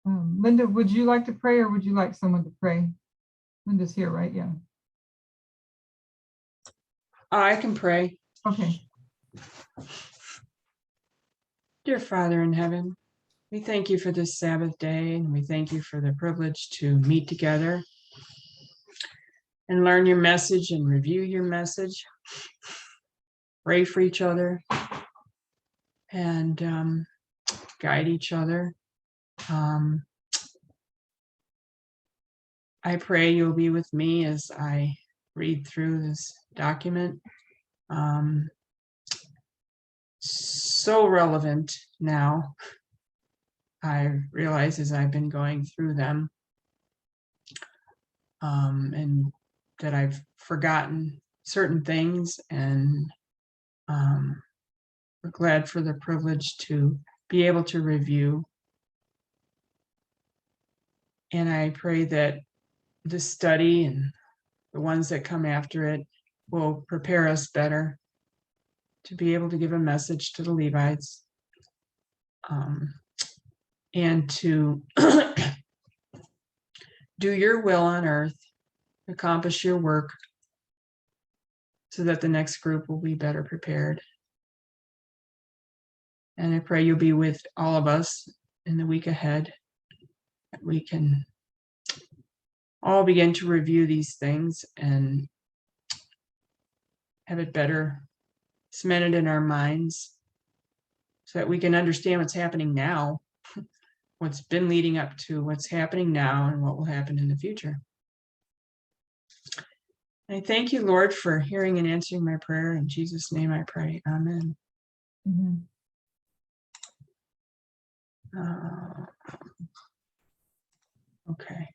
Linda, would you like to pray or would you like someone to pray? Linda's here, right? Yeah. I can pray. Okay. Dear Father in heaven, we thank you for this Sabbath day, and we thank you for the privilege to meet together and learn your message and review your message, pray for each other, and guide each other. I pray you'll be with me as I read through this document. So relevant now, I realize as I've been going through them, and that I've forgotten certain things, and we're glad for the privilege to be able to review. And I pray that this study and the ones that come after it will prepare us better to be able to give a message to the Levites, and to do your will on earth, accomplish your work, so that the next group will be better prepared. And I pray you'll be with all of us in the week ahead, that we can all begin to review these things and have it better cemented in our minds, so that we can understand what's happening now, what's been leading up to what's happening now, and what will happen in the future. I thank you, Lord, for hearing and answering my prayer. In Jesus' name I pray. Amen. Mm-hmm. Okay.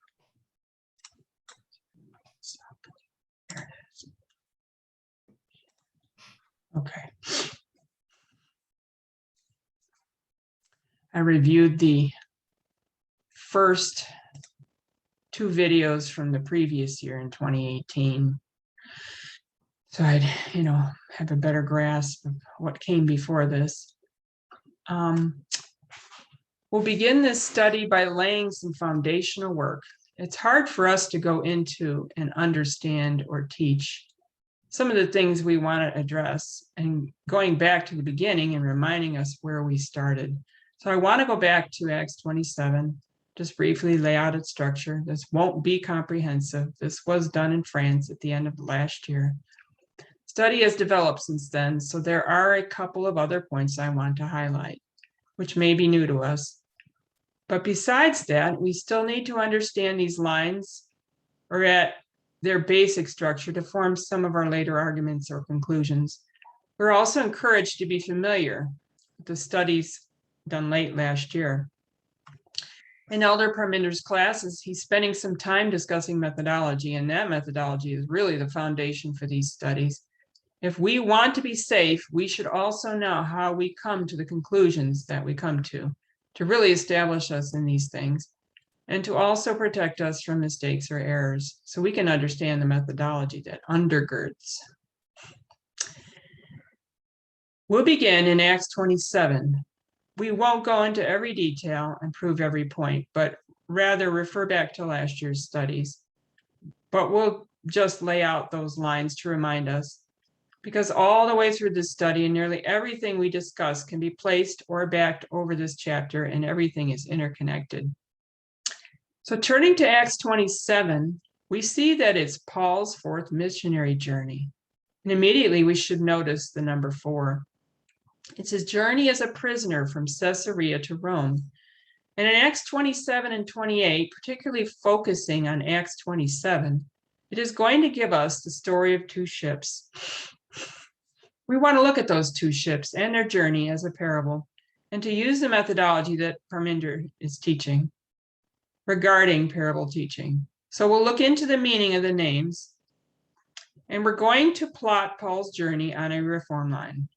There it is. Okay. I reviewed the first two videos from the previous year in 2018. So I'd, have a better grasp of what came before this. We'll begin this study by laying some foundational work. It's hard for us to go into and understand or teach some of the things we want to address, and going back to the beginning and reminding us where we started. So I want to go back to Acts 27, just briefly lay out its structure. This won't be comprehensive. This was done in France at the end of last year. Study has developed since then, so there are a couple of other points I want to highlight, which may be new to us. But besides that, we still need to understand these lines, or at their basic structure, to form some of our later arguments or conclusions. We're also encouraged to be familiar with the studies done late last year. In Elder Parminder's classes, he's spending some time discussing methodology, and that methodology is really the foundation for these studies. If we want to be safe, we should also know how we come to the conclusions that we come to really establish us in these things, and to also protect us from mistakes or errors, so we can understand the methodology that undergirds. We'll begin in Acts 27. We won't go into every detail and prove every point, but rather refer back to last year's studies. But we'll just lay out those lines to remind us, because all the way through this study and nearly everything we discuss can be placed or backed over this chapter, and everything is interconnected. So turning to Acts 27, we see that it's Paul's fourth missionary journey. And immediately we should notice the number 4. It's his journey as a prisoner from Caesarea to Rome. And in Acts 27 and 28, particularly focusing on Acts 27, it is going to give us the story of 2 ships. We want to look at those 2 ships and their journey as a parable, and to use the methodology that Parminder is teaching regarding parable teaching. So we'll look into the meaning of the names, and we're going to plot Paul's journey on a reform line.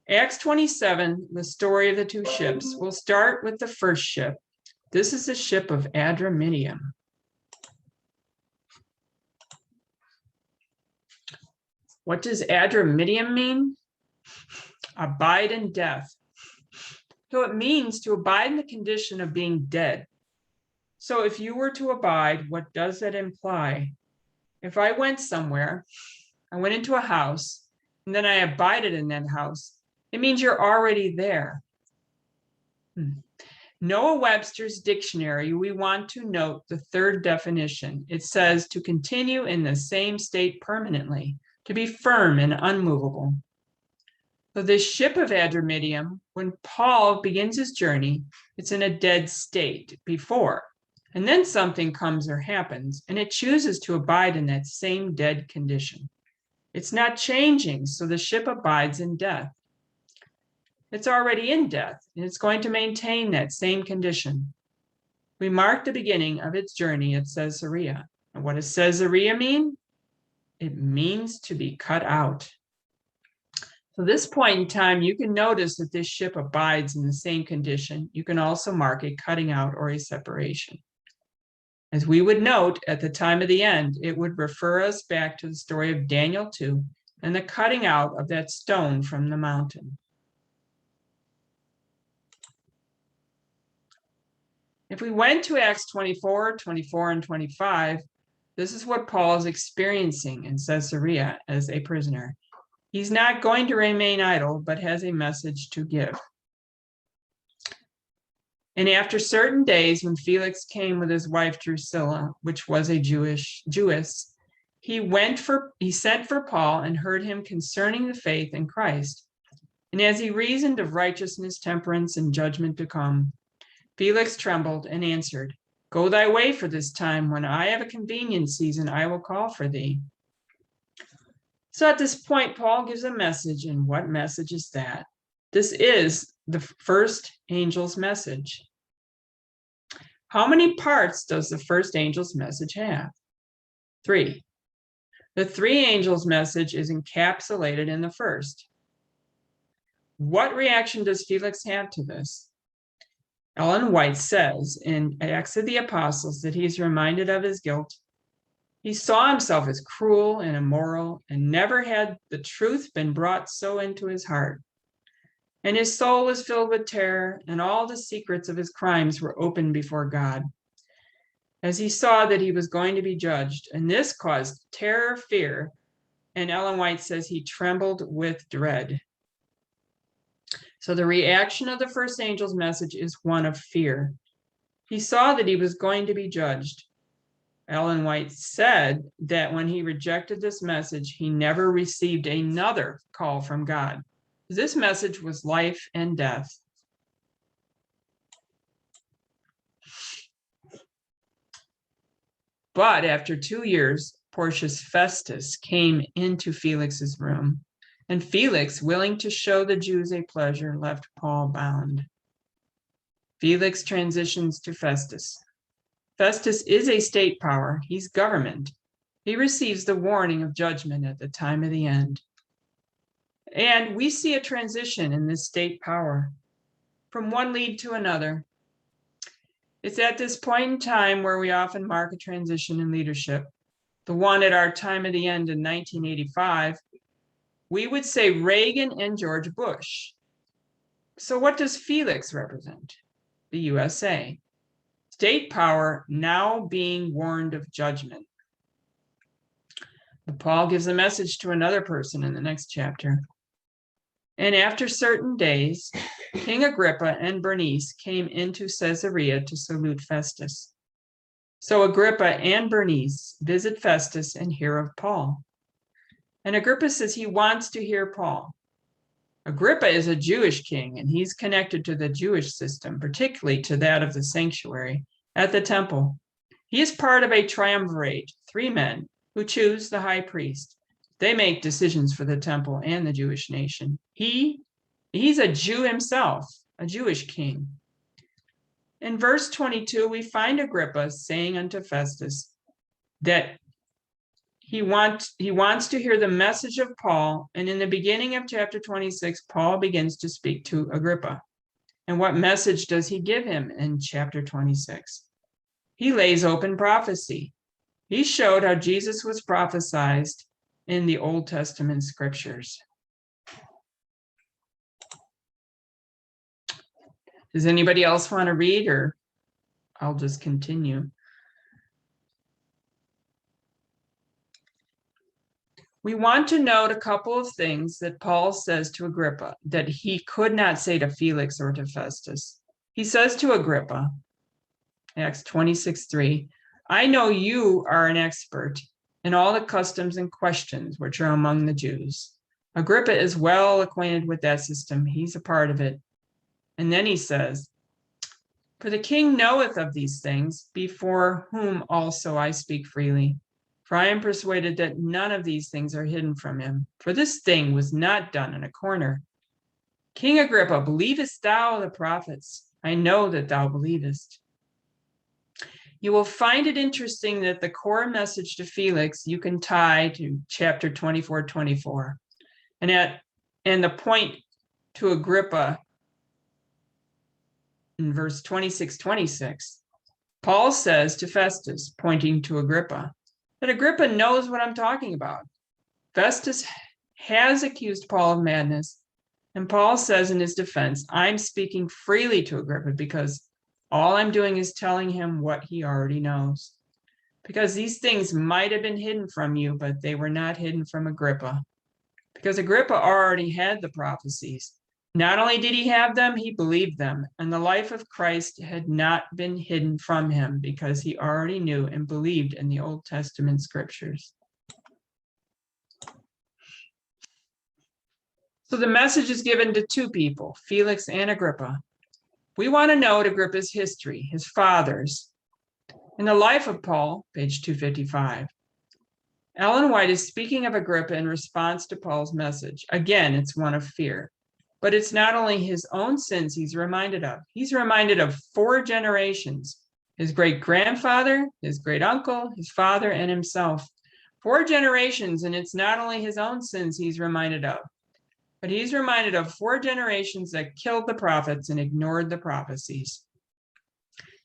Acts 27, the story of the 2 ships. We'll start with the first ship. This is the ship of Adramyttium. What does Adramyttium mean? Abide in death. So it means to abide in the condition of being dead. So if you were to abide, what does that imply? If I went somewhere, I went into a house, and then I abided in that house, it means you're already there. Noah Webster's dictionary, we want to note the third definition. It says to continue in the same state permanently, to be firm and unmovable. So this ship of Adramyttium, when Paul begins his journey, it's in a dead state before, and then something comes or happens, and it chooses to abide in that same dead condition. It's not changing, so the ship abides in death. It's already in death, and it's going to maintain that same condition. We mark the beginning of its journey at Caesarea. And what does Caesarea mean? It means to be cut out. So this point in time, you can notice that this ship abides in the same condition. You can also mark a cutting out or a separation. As we would note at the time of the end, it would refer us back to the story of Daniel 2 and the cutting out of that stone from the mountain. If we went to Acts 24, 24, and 25, this is what Paul is experiencing in Caesarea as a prisoner. He's not going to remain idle, but has a message to give. And after certain days, when Felix came with his wife Drusilla, which was a Jewess, he sent for Paul and heard him concerning the faith in Christ. And as he reasoned of righteousness, temperance, and judgment to come, Felix trembled and answered, "Go thy way for this time. When I have a convenient season, I will call for thee." So at this point, Paul gives a message, and what message is that? This is the first angel's message. How many parts does the first angel's message have? 3. The 3 angels' message is encapsulated in the first. What reaction does Felix have to this? Ellen White says in Acts of the Apostles that he's reminded of his guilt. He saw himself as cruel and immoral, and never had the truth been brought so into his heart. And his soul was filled with terror, and all the secrets of his crimes were opened before God, as he saw that he was going to be judged. And this caused terror, fear, and Ellen White says he trembled with dread. So the reaction of the first angel's message is one of fear. He saw that he was going to be judged. Ellen White said that when he rejected this message, he never received another call from God. This message was life and death. But after 2 years, Porcius Festus came into Felix's room, and Felix, willing to show the Jews a pleasure, left Paul bound. Felix transitions to Festus. Festus is a state power. He's government. He receives the warning of judgment at the time of the end. And we see a transition in this state power from one lead to another. It's at this point in time where we often mark a transition in leadership. The one at our time of the end in 1985, we would say Reagan and George Bush. So what does Felix represent? The USA. State power now being warned of judgment. But Paul gives a message to another person in the next chapter. And after certain days, King Agrippa and Bernice came into Caesarea to salute Festus. So Agrippa and Bernice visit Festus and hear of Paul. And Agrippa says he wants to hear Paul. Agrippa is a Jewish king, and he's connected to the Jewish system, particularly to that of the sanctuary at the temple. He is part of a triumvirate, 3 men who choose the high priest. They make decisions for the temple and the Jewish nation. He's a Jew himself, a Jewish king. In verse 22, we find Agrippa saying unto Festus that he wants to hear the message of Paul. And in the beginning of chapter 26, Paul begins to speak to Agrippa. And what message does he give him in chapter 26? He lays open prophecy. He showed how Jesus was prophesied in the Old Testament scriptures. Does anybody else want to read, or I'll just continue? We want to note a couple of things that Paul says to Agrippa that he could not say to Felix or to Festus. He says to Agrippa, Acts 26:3, I know you are an expert in all the customs and questions which are among the Jews. Agrippa is well acquainted with that system. He's a part of it. And then he says, for the king knoweth of these things, before whom also I speak freely. For I am persuaded that none of these things are hidden from him. For this thing was not done in a corner. King Agrippa, believest thou the prophets? I know that thou believest. You will find it interesting that the core message to Felix you can tie to chapter 24:24. And the point to Agrippa in verse 26:26. Paul says to Festus, pointing to Agrippa, that Agrippa knows what I'm talking about. Festus has accused Paul of madness, and Paul says in his defense, I'm speaking freely to Agrippa because all I'm doing is telling him what he already knows. Because these things might have been hidden from you, but they were not hidden from Agrippa. Because Agrippa already had the prophecies. Not only did he have them, he believed them. And the life of Christ had not been hidden from him because he already knew and believed in the Old Testament scriptures. So the message is given to two people, Felix and Agrippa. We want to note Agrippa's history, his father's. In the life of Paul, page 255. Ellen White is speaking of Agrippa in response to Paul's message. Again, it's one of fear. But it's not only his own sins he's reminded of. He's reminded of 4 generations, his great-grandfather, his great-uncle, his father, and himself. 4 generations, and it's not only his own sins he's reminded of, but he's reminded of 4 generations that killed the prophets and ignored the prophecies.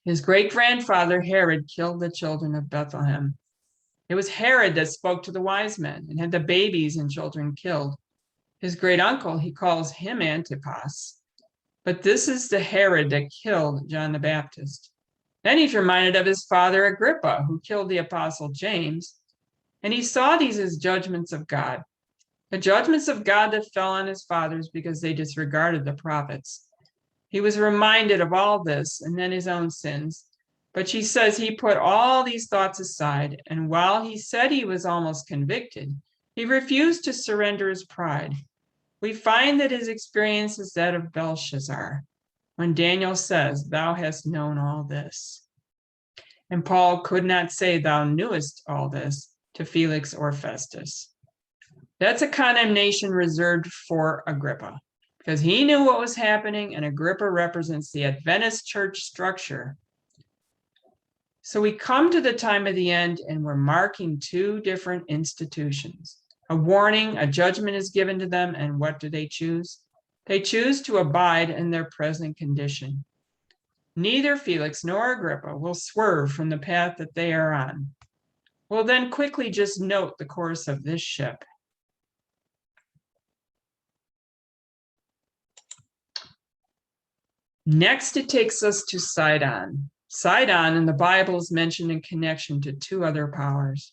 His great-grandfather, Herod, killed the children of Bethlehem. It was Herod that spoke to the wise men and had the babies and children killed. His great-uncle, he calls him Antipas. But this is the Herod that killed John the Baptist. Then he's reminded of his father Agrippa, who killed the apostle James. And he saw these as judgments of God. The judgments of God that fell on his fathers because they disregarded the prophets. He was reminded of all this and then his own sins. But she says he put all these thoughts aside. And while he said he was almost convicted, he refused to surrender his pride. We find that his experience is that of Belshazzar, when Daniel says, thou hast known all this. And Paul could not say, thou knewest all this, to Felix or Festus. That's a condemnation reserved for Agrippa, because he knew what was happening, and Agrippa represents the Adventist church structure. So we come to the time of the end, and we're marking 2 different institutions. A warning, a judgment is given to them, and what do they choose? They choose to abide in their present condition. Neither Felix nor Agrippa will swerve from the path that they are on. We'll then quickly just note the course of this ship. Next, it takes us to Sidon. Sidon in the Bible is mentioned in connection to 2 other powers.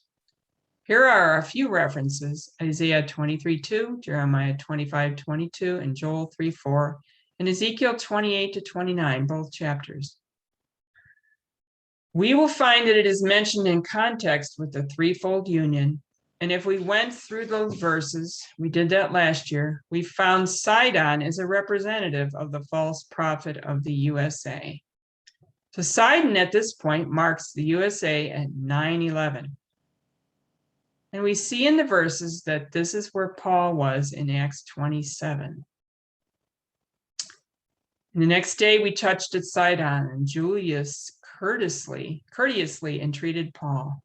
Here are a few references: Isaiah 23:2, Jeremiah 25:22, and Joel 3:4, and Ezekiel 28-29, both chapters. We will find that it is mentioned in context with the threefold union. And if we went through those verses, we did that last year, we found Sidon is a representative of the false prophet of the USA. So Sidon at this point marks the USA at 9/11. And we see in the verses that this is where Paul was in Acts 27. And the next day we touched at Sidon, and Julius courteously entreated Paul,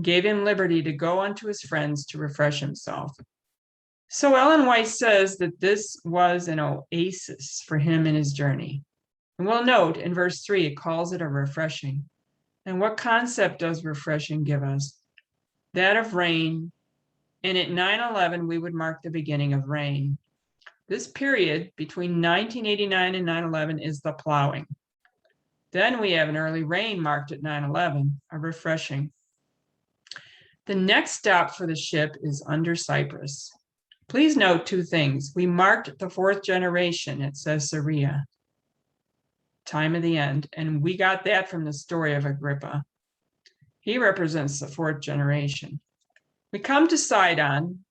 gave him liberty to go unto his friends to refresh himself. So Ellen White says that this was an oasis for him in his journey. And we'll note in verse 3, it calls it a refreshing. And what concept does refreshing give us? That of rain. And at 9/11, we would mark the beginning of rain. This period between 1989 and 9/11 is the plowing. Then we have an early rain marked at 9/11, a refreshing. The next stop for the ship is under Cyprus. Please note two things. We marked the fourth generation at Caesarea, time of the end, and we got that from the story of Agrippa. He represents the fourth generation. We come to Sidon.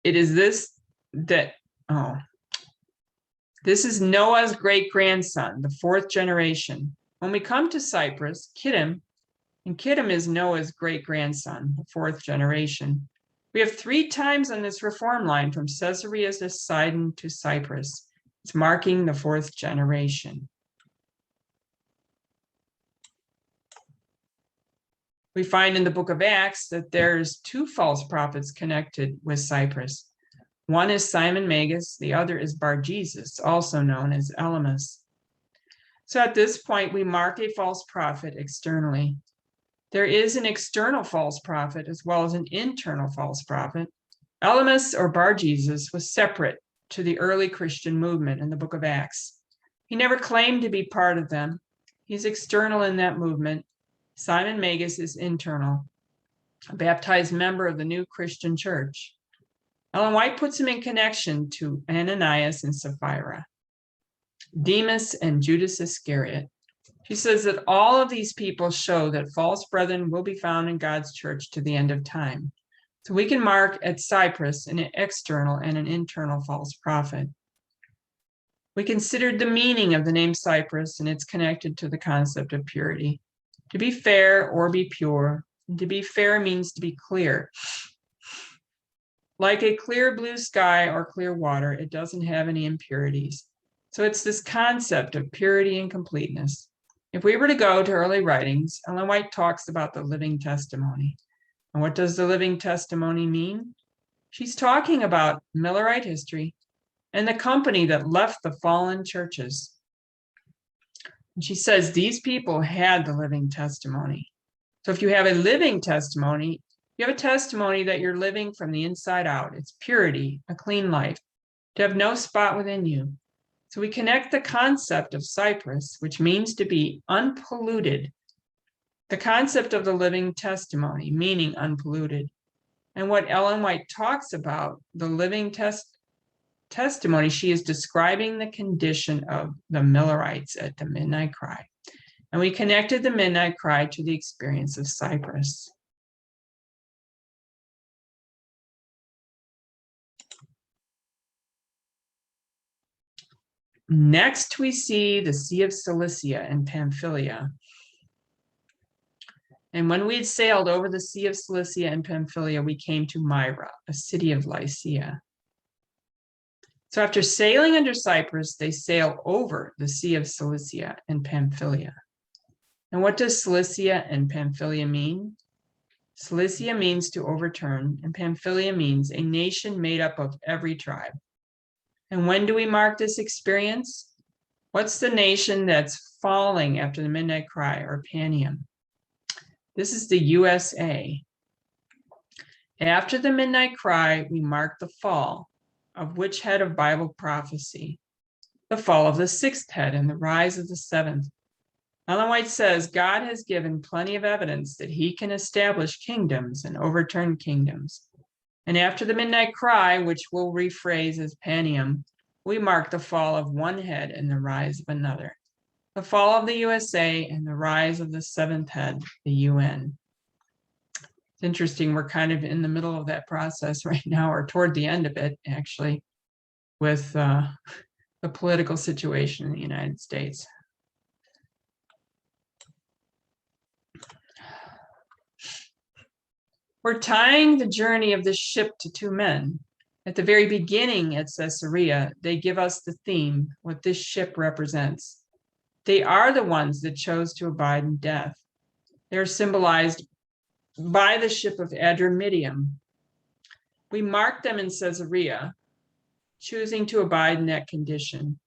It is this is Noah's great-grandson, the fourth generation. When we come to Cyprus, Kittim, and Kittim is Noah's great-grandson, the fourth generation. We have 3 times on this reform line from Caesarea to Sidon to Cyprus. It's marking the fourth generation. We find in the book of Acts that there's 2 false prophets connected with Cyprus. One is Simon Magus, the other is Bar-Jesus, also known as Elymas. So at this point, we mark a false prophet externally. There is an external false prophet as well as an internal false prophet. Elymas or Bar-Jesus was separate to the early Christian movement in the book of Acts. He never claimed to be part of them. He's external in that movement. Simon Magus is internal, a baptized member of the new Christian church. Ellen White puts him in connection to Ananias and Sapphira, Demas and Judas Iscariot. She says that all of these people show that false brethren will be found in God's church to the end of time. So we can mark at Cyprus an external and an internal false prophet. We considered the meaning of the name Cyprus, and it's connected to the concept of purity. To be fair or be pure. And to be fair means to be clear. Like a clear blue sky or clear water, it doesn't have any impurities. So it's this concept of purity and completeness. If we were to go to early writings, Ellen White talks about the living testimony. And what does the living testimony mean? She's talking about Millerite history and the company that left the fallen churches. And she says these people had the living testimony. So if you have a living testimony, you have a testimony that you're living from the inside out. It's purity, a clean life, to have no spot within you. So we connect the concept of Cyprus, which means to be unpolluted, the concept of the living testimony, meaning unpolluted, and what Ellen White talks about, the living testimony, she is describing the condition of the Millerites at the midnight cry. And we connected the midnight cry to the experience of Cyprus. Next, we see the Sea of Cilicia and Pamphylia. And when we had sailed over the Sea of Cilicia and Pamphylia, we came to Myra, a city of Lycia. So after sailing under Cyprus, they sail over the Sea of Cilicia and Pamphylia. And what does Cilicia and Pamphylia mean? Cilicia means to overturn, and Pamphylia means a nation made up of every tribe. And when do we mark this experience? What's the nation that's falling after the midnight cry, or Panium? This is the USA. After the midnight cry, we mark the fall of which head of Bible prophecy? The fall of the 6th head and the rise of the 7th. Ellen White says God has given plenty of evidence that he can establish kingdoms and overturn kingdoms. And after the midnight cry, which we'll rephrase as Panium, we mark the fall of one head and the rise of another. The fall of the USA and the rise of the 7th head, the UN. It's interesting, we're kind of in the middle of that process right now, or toward the end of it, actually, with the political situation in the United States. We're tying the journey of the ship to 2 men. At the very beginning at Caesarea, they give us the theme, what this ship represents. They are the ones that chose to abide in death. They're symbolized by the ship of Adramyttium. We mark them in Caesarea, choosing to abide in that condition.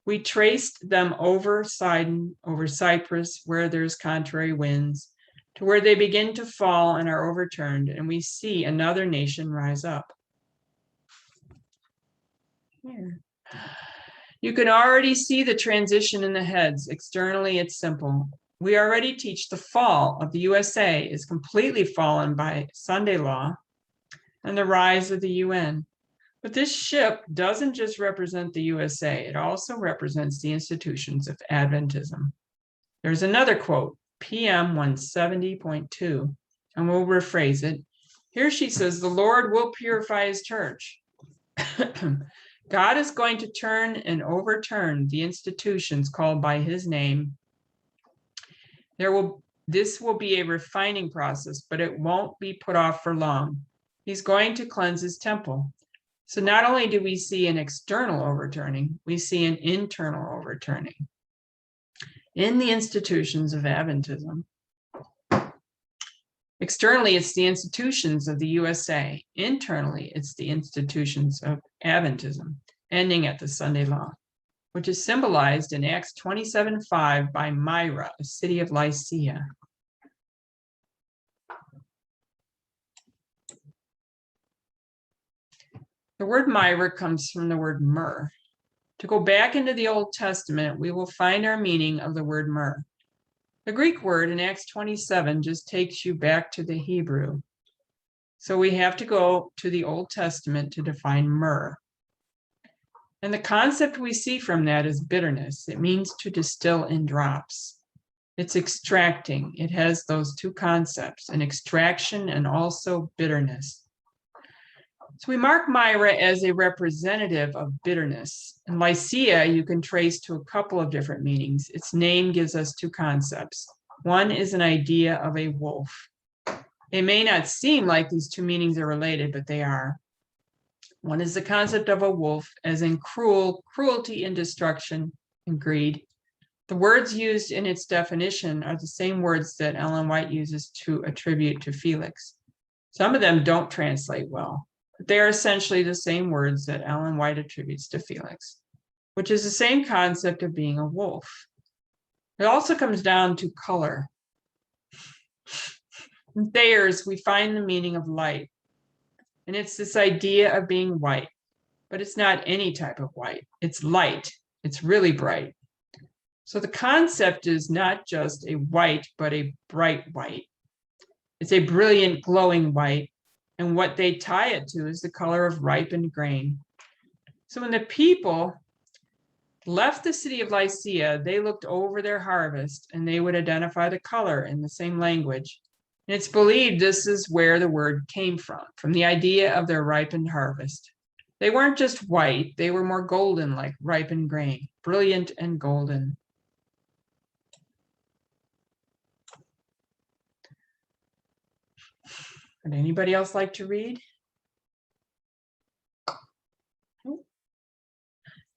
We traced them over Sidon, over Cyprus, where there's contrary winds, to where they begin to fall and are overturned, and we see another nation rise up. Here. You can already see the transition in the heads. Externally, it's simple. We already teach the fall of the USA is completely fallen by Sunday law and the rise of the UN. But this ship doesn't just represent the USA, it also represents the institutions of Adventism. There's another quote, PM 170.2, and we'll rephrase it. Here she says, the Lord will purify his church. God is going to turn and overturn the institutions called by his name. This will be a refining process, but it won't be put off for long. He's going to cleanse his temple. So not only do we see an external overturning, we see an internal overturning in the institutions of Adventism. Externally, it's the institutions of the USA. Internally, it's the institutions of Adventism, ending at the Sunday law, which is symbolized in Acts 27:5 by Myra, a city of Lycia. The word Myra comes from the word myrrh. To go back into the Old Testament, we will find our meaning of the word myrrh. The Greek word in Acts 27 just takes you back to the Hebrew. So we have to go to the Old Testament to define myrrh. And the concept we see from that is bitterness. It means to distill in drops. It's extracting. It has those two concepts, an extraction and also bitterness. So we mark Myra as a representative of bitterness. And Lycia, you can trace to a couple of different meanings. Its name gives us two concepts. One is an idea of a wolf. It may not seem like these two meanings are related, but they are. One is the concept of a wolf, as in cruelty and destruction and greed. The words used in its definition are the same words that Ellen White uses to attribute to Felix. Some of them don't translate well. They're essentially the same words that Ellen White attributes to Felix, which is the same concept of being a wolf. It also comes down to color. In Thayer's, we find the meaning of light, and it's this idea of being white, but it's not any type of white. It's light. It's really bright. So the concept is not just a white, but a bright white. It's a brilliant, glowing white. And what they tie it to is the color of ripened grain. So when the people left the city of Lycia, they looked over their harvest and they would identify the color in the same language. And it's believed this is where the word came from the idea of their ripened harvest. They weren't just white, they were more golden, like ripened grain, brilliant and golden. Would anybody else like to read?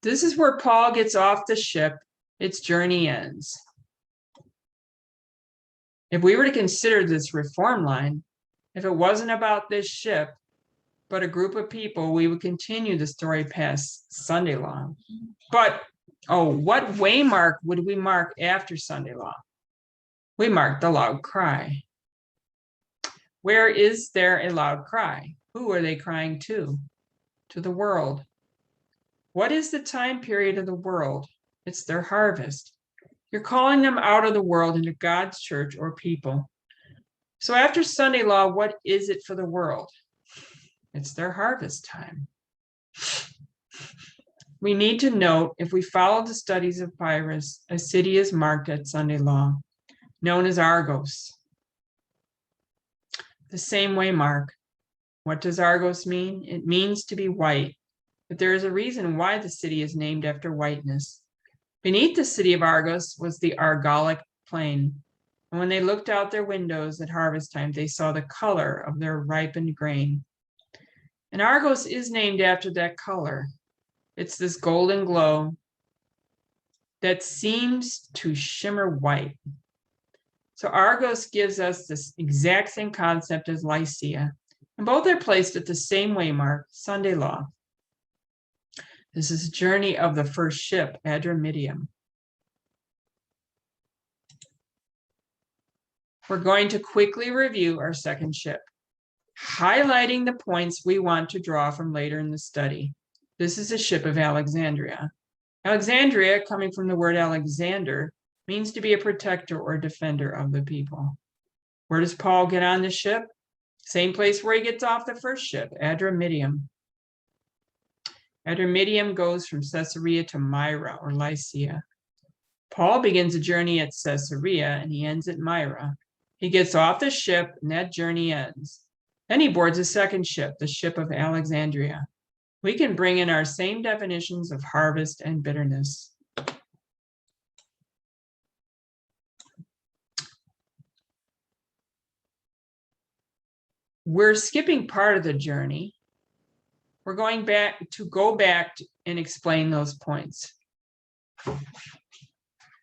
This is where Paul gets off the ship. Its journey ends. If we were to consider this reform line, if it wasn't about this ship, but a group of people, we would continue the story past Sunday law. But, what waymark would we mark after Sunday law? We mark the loud cry. Where is there a loud cry? Who are they crying to? To the world. What is the time period of the world? It's their harvest. You're calling them out of the world into God's church or people. So after Sunday law, what is it for the world? It's their harvest time. We need to note, if we follow the studies of Pyrrhus, a city is marked at Sunday law, known as Argos. The same way mark. What does Argos mean? It means to be white, but there is a reason why the city is named after whiteness. Beneath the city of Argos was the Argolic plain, and when they looked out their windows at harvest time, they saw the color of their ripened grain. And Argos is named after that color. It's this golden glow that seems to shimmer white. So Argos gives us this exact same concept as Lycia, and both are placed at the same waymark, Sunday law. This is a journey of the first ship, Adramyttium. We're going to quickly review our second ship, highlighting the points we want to draw from later in the study. This is a ship of Alexandria. Alexandria, coming from the word Alexander, means to be a protector or defender of the people. Where does Paul get on the ship? Same place where he gets off the first ship, Adramyttium. Adramyttium goes from Caesarea to Myra or Lycia. Paul begins a journey at Caesarea and he ends at Myra. He gets off the ship and that journey ends. Then he boards a second ship, the ship of Alexandria. We can bring in our same definitions of harvest and bitterness. We're skipping part of the journey. We're going back and explain those points.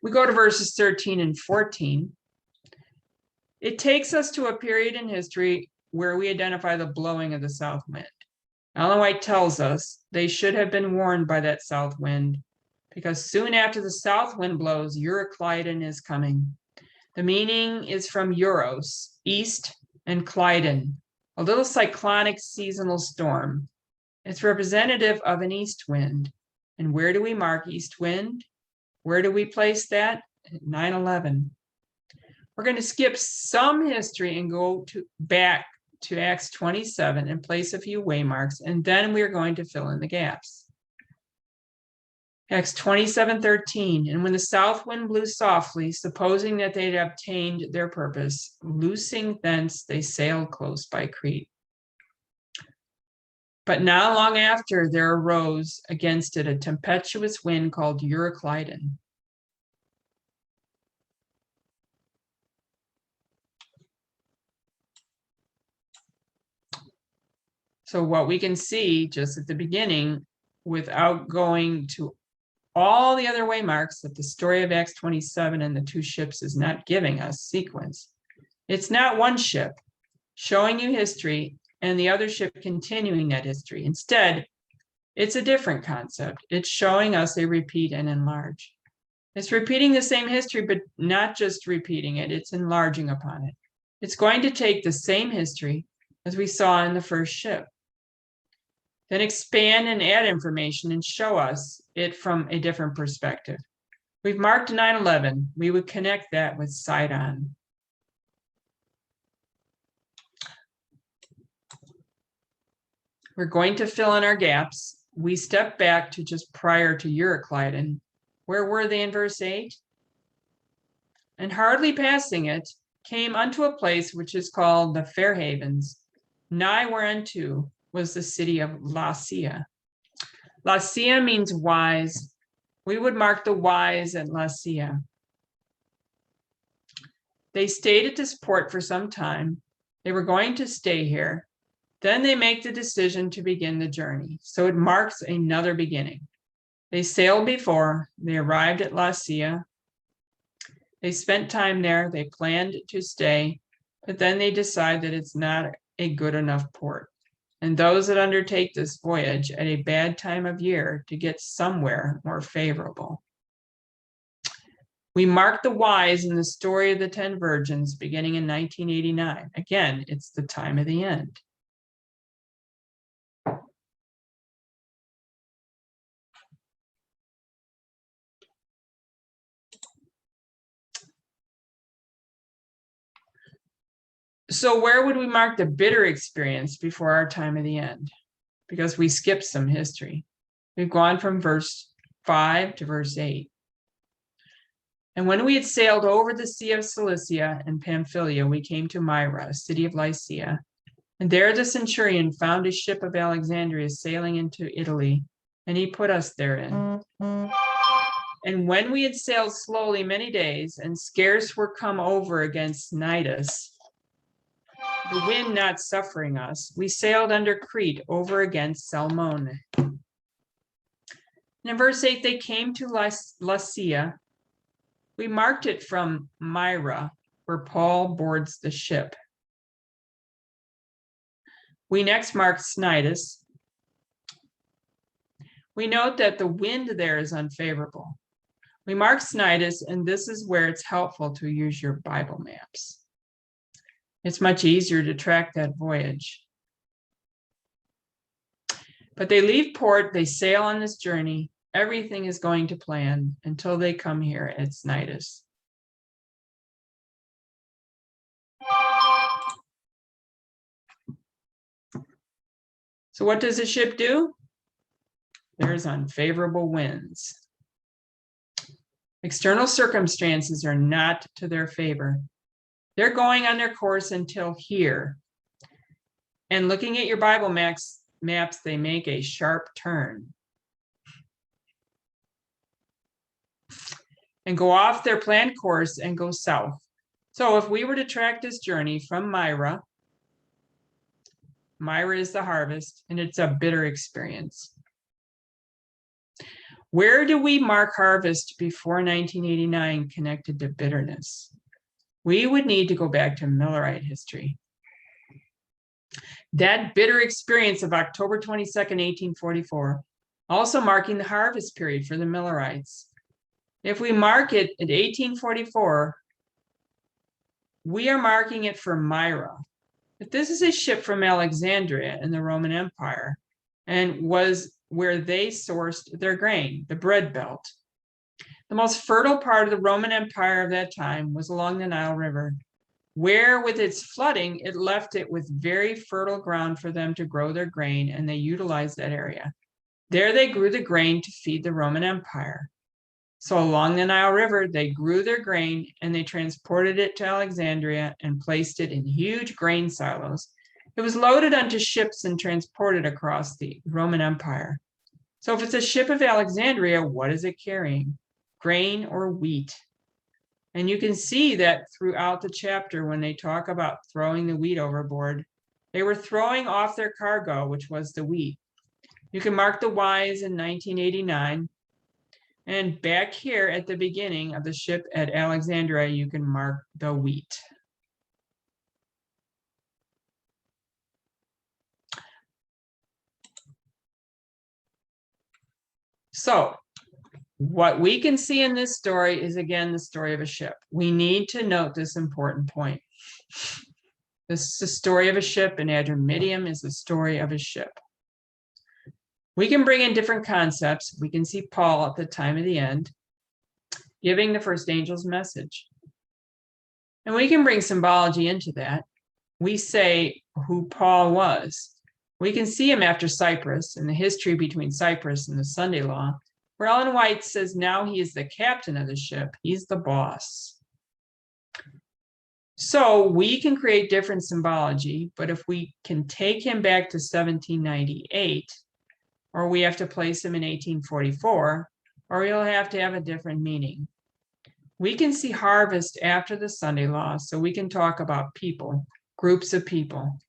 We go to verses 13 and 14. It takes us to a period in history where we identify the blowing of the south wind. Ellen White tells us they should have been warned by that south wind because soon after the south wind blows, Euroclydon is coming. The meaning is from Euros, east, and Clydon, a little cyclonic seasonal storm. It's representative of an east wind. And where do we mark east wind? Where do we place that? At 9/11. We're going to skip some history and go back to Acts 27 and place a few waymarks, and then we're going to fill in the gaps. Acts 27:13, and when the south wind blew softly, supposing that they'd obtained their purpose, loosing thence, they sailed close by Crete. But not long after, there arose against it a tempestuous wind called Euroclydon. So what we can see just at the beginning, without going to all the other waymarks that the story of Acts 27 and the two ships is not giving us sequence. It's not one ship showing you history and the other ship continuing that history. Instead, it's a different concept. It's showing us a repeat and enlarge. It's repeating the same history, but not just repeating it, it's enlarging upon it. It's going to take the same history as we saw in the first ship, then expand and add information and show us it from a different perspective. We've marked 9/11. We would connect that with Sidon. We're going to fill in our gaps. We step back to just prior to Euroclydon. Where were they in verse 8? And hardly passing it, came unto a place which is called the Fair Havens, nigh whereunto was the city of Lasea. Lasea means wise. We would mark the wise at Lasea. They stayed at this port for some time. They were going to stay here. Then they make the decision to begin the journey. So it marks another beginning. They sailed before, they arrived at Lasea. They spent time there, they planned to stay, but then they decide that it's not a good enough port. And those that undertake this voyage at a bad time of year to get somewhere more favorable. We mark the wise in the story of the 10 virgins beginning in 1989. Again, it's the time of the end. So where would we mark the bitter experience before our time of the end? Because we skipped some history. We've gone from verse 5 to verse 8. And when we had sailed over the sea of Cilicia and Pamphylia, we came to Myra, a city of Lycia. And there the centurion found a ship of Alexandria sailing into Italy, and he put us therein. And when we had sailed slowly many days, and scarce were come over against Cnidus, the wind not suffering us, we sailed under Crete over against Salmone. And in verse 8, they came to Lasea. We marked it from Myra, where Paul boards the ship. We next marked Cnidus. We note that the wind there is unfavorable. We mark Cnidus, and this is where it's helpful to use your Bible maps. It's much easier to track that voyage. But they leave port, they sail on this journey. Everything is going to plan until they come here at Cnidus. So what does the ship do? There's unfavorable winds. External circumstances are not to their favor. They're going on their course until here. And looking at your Bible maps, they make a sharp turn and go off their planned course and go south. So if we were to track this journey from Myra is the harvest, and it's a bitter experience. Where do we mark harvest before 1989 connected to bitterness? We would need to go back to Millerite history. That bitter experience of October 22nd, 1844, also marking the harvest period for the Millerites. If we mark it at 1844, we are marking it for Myra. But this is a ship from Alexandria in the Roman Empire and was where they sourced their grain, the bread belt. The most fertile part of the Roman Empire of that time was along the Nile River, where with its flooding, it left it with very fertile ground for them to grow their grain, and they utilized that area. There they grew the grain to feed the Roman Empire. So along the Nile River, they grew their grain and they transported it to Alexandria and placed it in huge grain silos. It was loaded onto ships and transported across the Roman Empire. So if it's a ship of Alexandria, what is it carrying? Grain or wheat? And you can see that throughout the chapter when they talk about throwing the wheat overboard, they were throwing off their cargo, which was the wheat. You can mark the Y's in 1989. And back here at the beginning of the ship at Alexandria, you can mark the wheat. So what we can see in this story is, again, the story of a ship. We need to note this important point. This is the story of a ship, and Adramyttium is the story of a ship. We can bring in different concepts. We can see Paul at the time of the end giving the first angel's message. And we can bring symbology into that. We say who Paul was. We can see him after Cyprus and the history between Cyprus and the Sunday law, where Ellen White says now he is the captain of the ship. He's the boss. So we can create different symbology, but if we can take him back to 1798, or we have to place him in 1844, or he'll have to have a different meaning. We can see harvest after the Sunday law, so we can talk about people, groups of people.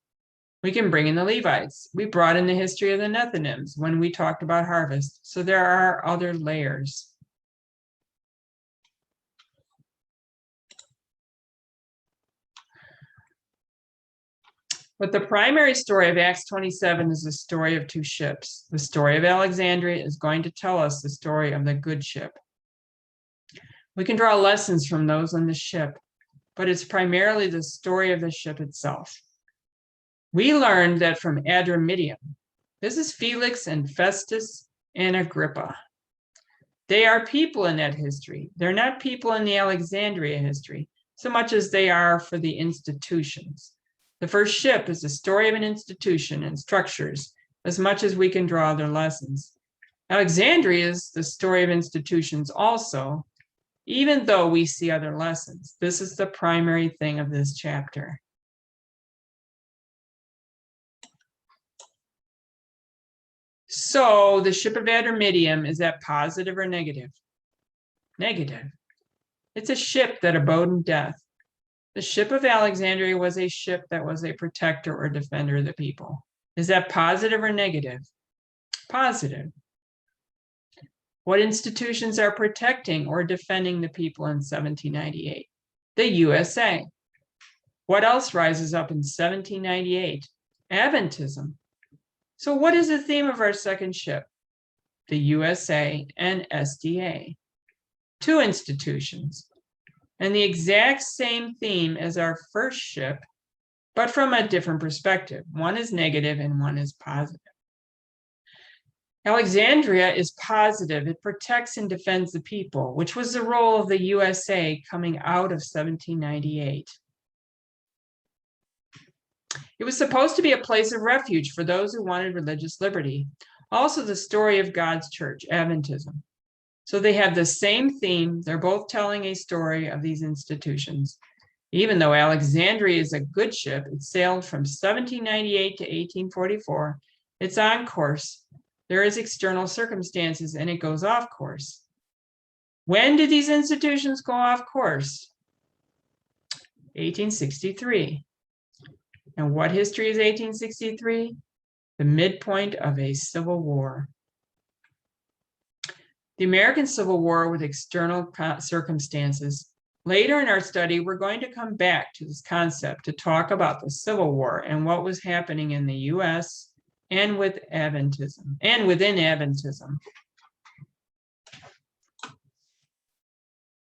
We can bring in the Levites. We brought in the history of the Nethinims when we talked about harvest, so there are other layers. But the primary story of Acts 27 is the story of two ships. The story of Alexandria is going to tell us the story of the good ship. We can draw lessons from those on the ship, but it's primarily the story of the ship itself. We learned that from Adramyttium. This is Felix and Festus and Agrippa. They are people in that history. They're not people in the Alexandria history, so much as they are for the institutions. The first ship is the story of an institution and structures, as much as we can draw their lessons. Alexandria is the story of institutions also, even though we see other lessons. This is the primary thing of this chapter. So the ship of Adramyttium, is that positive or negative? Negative. It's a ship that abode in death. The ship of Alexandria was a ship that was a protector or defender of the people. Is that positive or negative? Positive. What institutions are protecting or defending the people in 1798? The USA. What else rises up in 1798? Adventism. So what is the theme of our second ship? The USA and SDA. Two institutions. And the exact same theme as our first ship, but from a different perspective. One is negative and one is positive. Alexandria is positive. It protects and defends the people, which was the role of the USA coming out of 1798. It was supposed to be a place of refuge for those who wanted religious liberty. Also, the story of God's church, Adventism. So they have the same theme. They're both telling a story of these institutions. Even though Alexandria is a good ship, it sailed from 1798 to 1844. It's on course. There is external circumstances and it goes off course. When did these institutions go off course? 1863. And what history is 1863? The midpoint of a civil war. The American Civil War with external circumstances. Later in our study, we're going to come back to this concept to talk about the Civil War and what was happening in the US and with Adventism and within Adventism.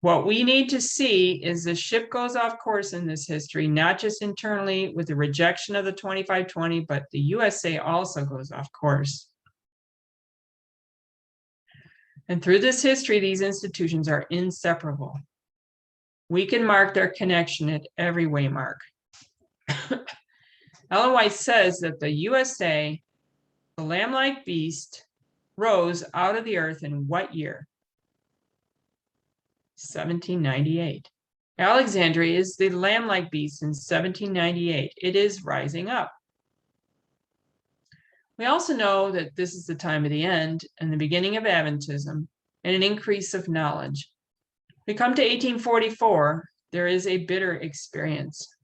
What we need to see is the ship goes off course in this history, not just internally with the rejection of the 2520, but the USA also goes off course. And through this history, these institutions are inseparable. We can mark their connection at every waymark. Ellen White says that the USA, the lamb-like beast, rose out of the earth in what year? 1798. Alexandria is the lamb-like beast in 1798. It is rising up. We also know that this is the time of the end and the beginning of Adventism and an increase of knowledge. We come to 1844, there is a bitter experience.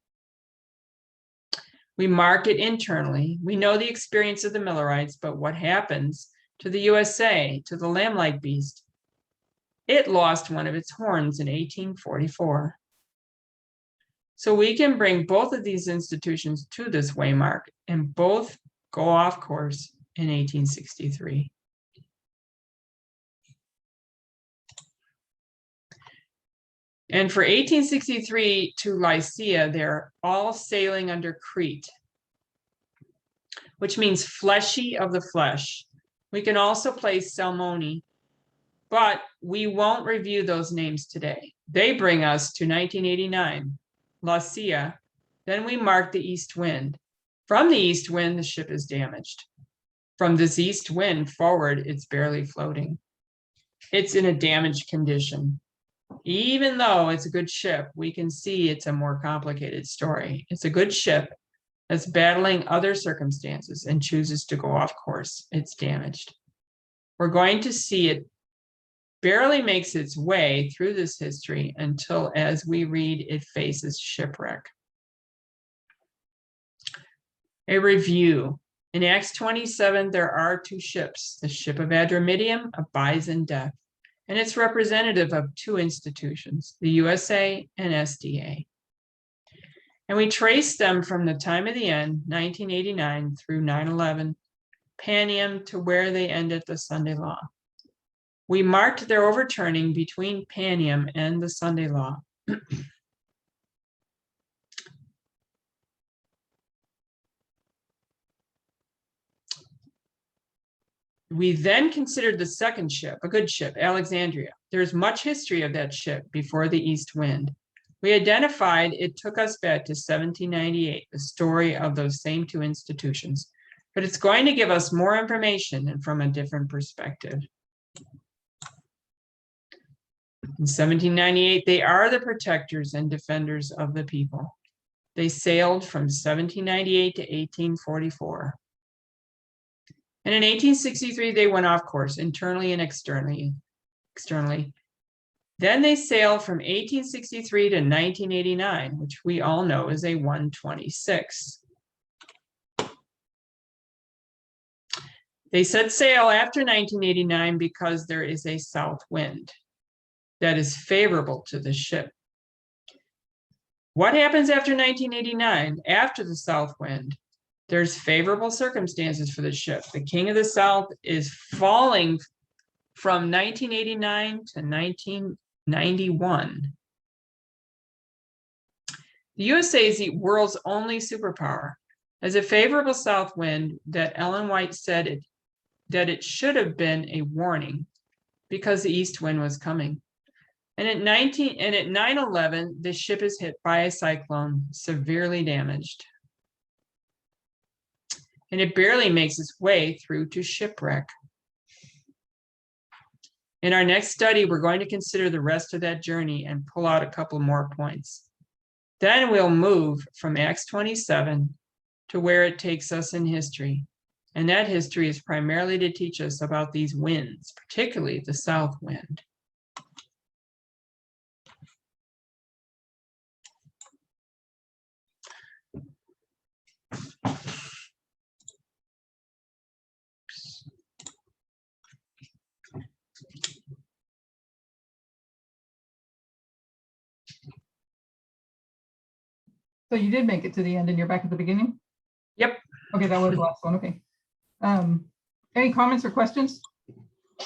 We mark it internally. We know the experience of the Millerites, but what happens to the USA, to the lamb-like beast? It lost one of its horns in 1844. So we can bring both of these institutions to this waymark, and both go off course in 1863. And for 1863 to Lycia, they're all sailing under Crete, which means fleshy of the flesh. We can also place Salmone, but we won't review those names today. They bring us to 1989, Lycia. Then we mark the east wind. From the east wind, the ship is damaged. From this east wind forward, it's barely floating. It's in a damaged condition. Even though it's a good ship, we can see it's a more complicated story. It's a good ship that's battling other circumstances and chooses to go off course. It's damaged. We're going to see it barely makes its way through this history until, as we read, it faces shipwreck. A review. In Acts 27, there are two ships. The ship of Adramyttium abides in death, and it's representative of two institutions, the USA and SDA. And we trace them from the time of the end, 1989 through 9/11, Panium to where they end at the Sunday Law. We marked their overturning between Panium and the Sunday Law. We then considered the second ship, a good ship, Alexandria. There's much history of that ship before the east wind. We identified it took us back to 1798, the story of those same two institutions, but it's going to give us more information and from a different perspective. In 1798, they are the protectors and defenders of the people. They sailed from 1798 to 1844. And in 1863, they went off course internally and externally. Then they sailed from 1863 to 1989, which we all know is a 126. They set sail after 1989 because there is a south wind that is favorable to the ship. What happens after 1989, after the south wind? There's favorable circumstances for the ship. The King of the South is falling from 1989 to 1991. The USA is the world's only superpower. As a favorable south wind that Ellen White said that it should have been a warning because the east wind was coming. And at 9/11, the ship is hit by a cyclone, severely damaged. And it barely makes its way through to shipwreck. In our next study, we're going to consider the rest of that journey and pull out a couple more points. Then we'll move from Acts 27 to where it takes us in history. And that history is primarily to teach us about these winds, particularly the south wind. So you did make it to the end and you're back at the beginning? Yep. Okay, that was the last one. Okay. Any comments or questions?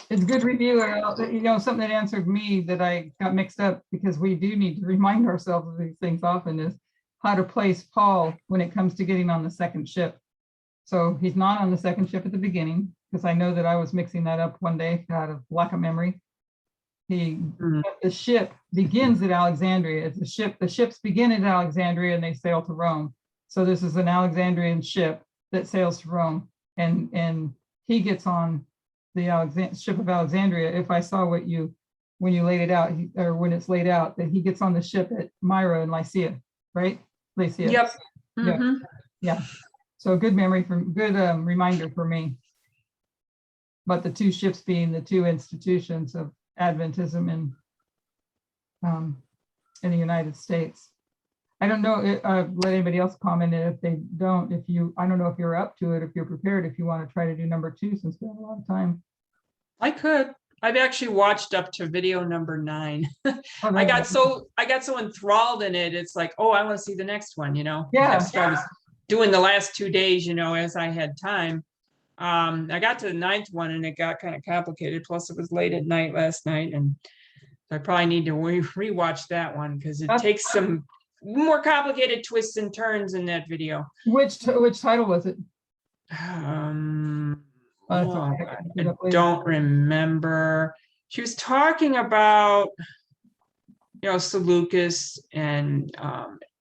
It's good review. Something that answered me that I got mixed up, because we do need to remind ourselves of these things often, is how to place Paul when it comes to getting on the second ship. So he's not on the second ship at the beginning, because I know that I was mixing that up one day out of lack of memory. The ship begins at Alexandria. It's the ships begin at Alexandria and they sail to Rome. So this is an Alexandrian ship that sails to Rome, and he gets on the ship of Alexandria. If I saw when you laid it out, or when it's laid out, that he gets on the ship at Myra and Lycia, right? Lycia. Yep. Yeah. So good reminder for me. But the two ships being the two institutions of Adventism in the United States. I don't know, let anybody else comment if they don't. I don't know if you're up to it, if you're prepared, if you want to try to do number 2, since we have a lot of time. I could. I've actually watched up to video number 9. I got so enthralled in it. It's like, oh, I want to see the next one, Yeah. So I was doing the last 2 days, as I had time. I got to the 9th one and it got kind of complicated. Plus it was late at night last night, and I probably need to rewatch that one, because it takes some more complicated twists and turns in that video. Which title was it? I don't remember. She was talking about, Seleucus and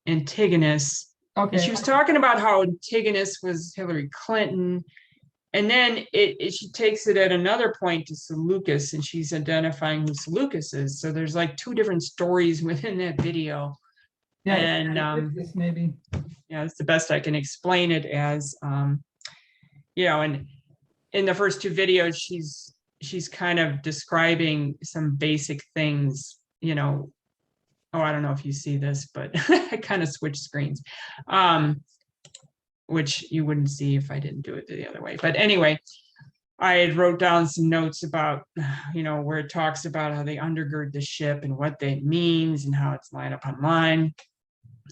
Antigonus. Okay. And she was talking about how Antigonus was Hillary Clinton. And then she takes it at another point to Seleucus, and she's identifying who Seleucus is. So there's like 2 different stories within that video. Yeah, and maybe. Yeah, it's the best I can explain it as. And in the first 2 videos, she's kind of describing some basic things, Oh, I don't know if you see this, but I kind of switched screens. Which you wouldn't see if I didn't do it the other way. But anyway, I had wrote down some notes about, where it talks about how they undergird the ship and what that means and how it's line upon line.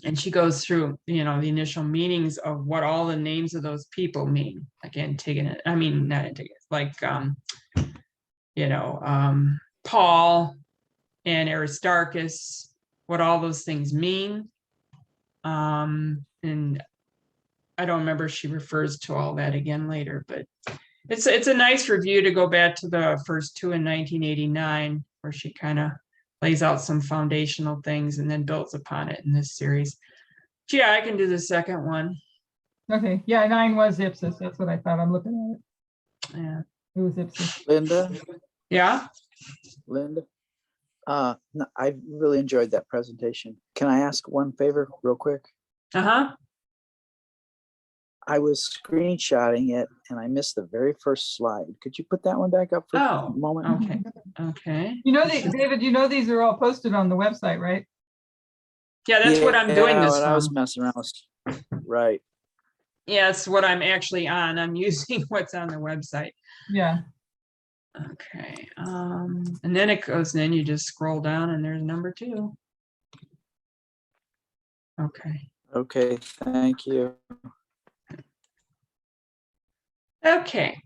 And she goes through, the initial meanings of what all the names of those people mean, like Antigonus. I mean, not Antigonus, like, Paul and Aristarchus, what all those things mean. And I don't remember if she refers to all that again later, but it's a nice review to go back to the first 2 in 1989, where she kind of lays out some foundational things and then builds upon it in this series. But yeah, I can do the second one. Okay. Yeah, 9 was Ipsos. That's what I thought. I'm looking at it. Yeah. It was Ipsos. Linda? Yeah? Linda? No, I really enjoyed that presentation. Can I ask one favor real quick? Uh-huh. I was screenshotting it and I missed the very first slide. Could you put that one back up for a moment? Okay. David, these are all posted on the website, right? Yeah, that's what I'm doing this I was messing around. Right. Yeah, it's what I'm actually on. I'm using what's on the website. Yeah. Okay. And then it goes, then you just scroll down and there's number 2. Okay. Okay, thank you. Okay.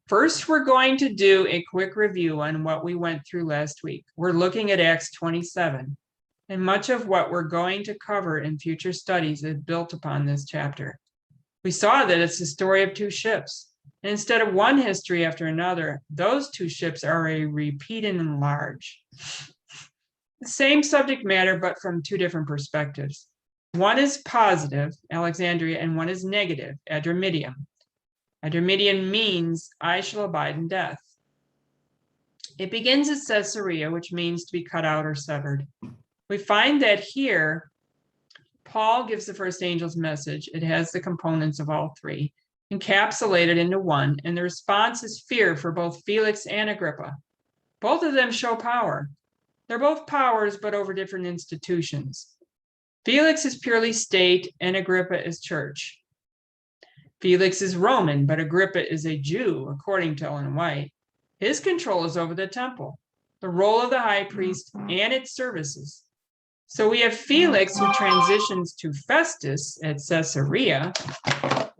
First, we're going to do a quick review on what we went through last week. We're looking at Acts 27, and much of what we're going to cover in future studies is built upon this chapter. We saw that it's the story of two ships. And instead of one history after another, those two ships are a repeat and enlarge. The same subject matter, but from two different perspectives. One is positive, Alexandria, and one is negative, Adramyttium. Adramyttium means I shall abide in death. It begins at Caesarea, which means to be cut out or severed. We find that here, Paul gives the first angel's message. It has the components of all three, encapsulated into one, and the response is fear for both Felix and Agrippa. Both of them show power. They're both powers, but over different institutions. Felix is purely state, and Agrippa is church. Felix is Roman, but Agrippa is a Jew, according to Ellen White. His control is over the temple, the role of the high priest, and its services. So we have Felix, who transitions to Festus at Caesarea.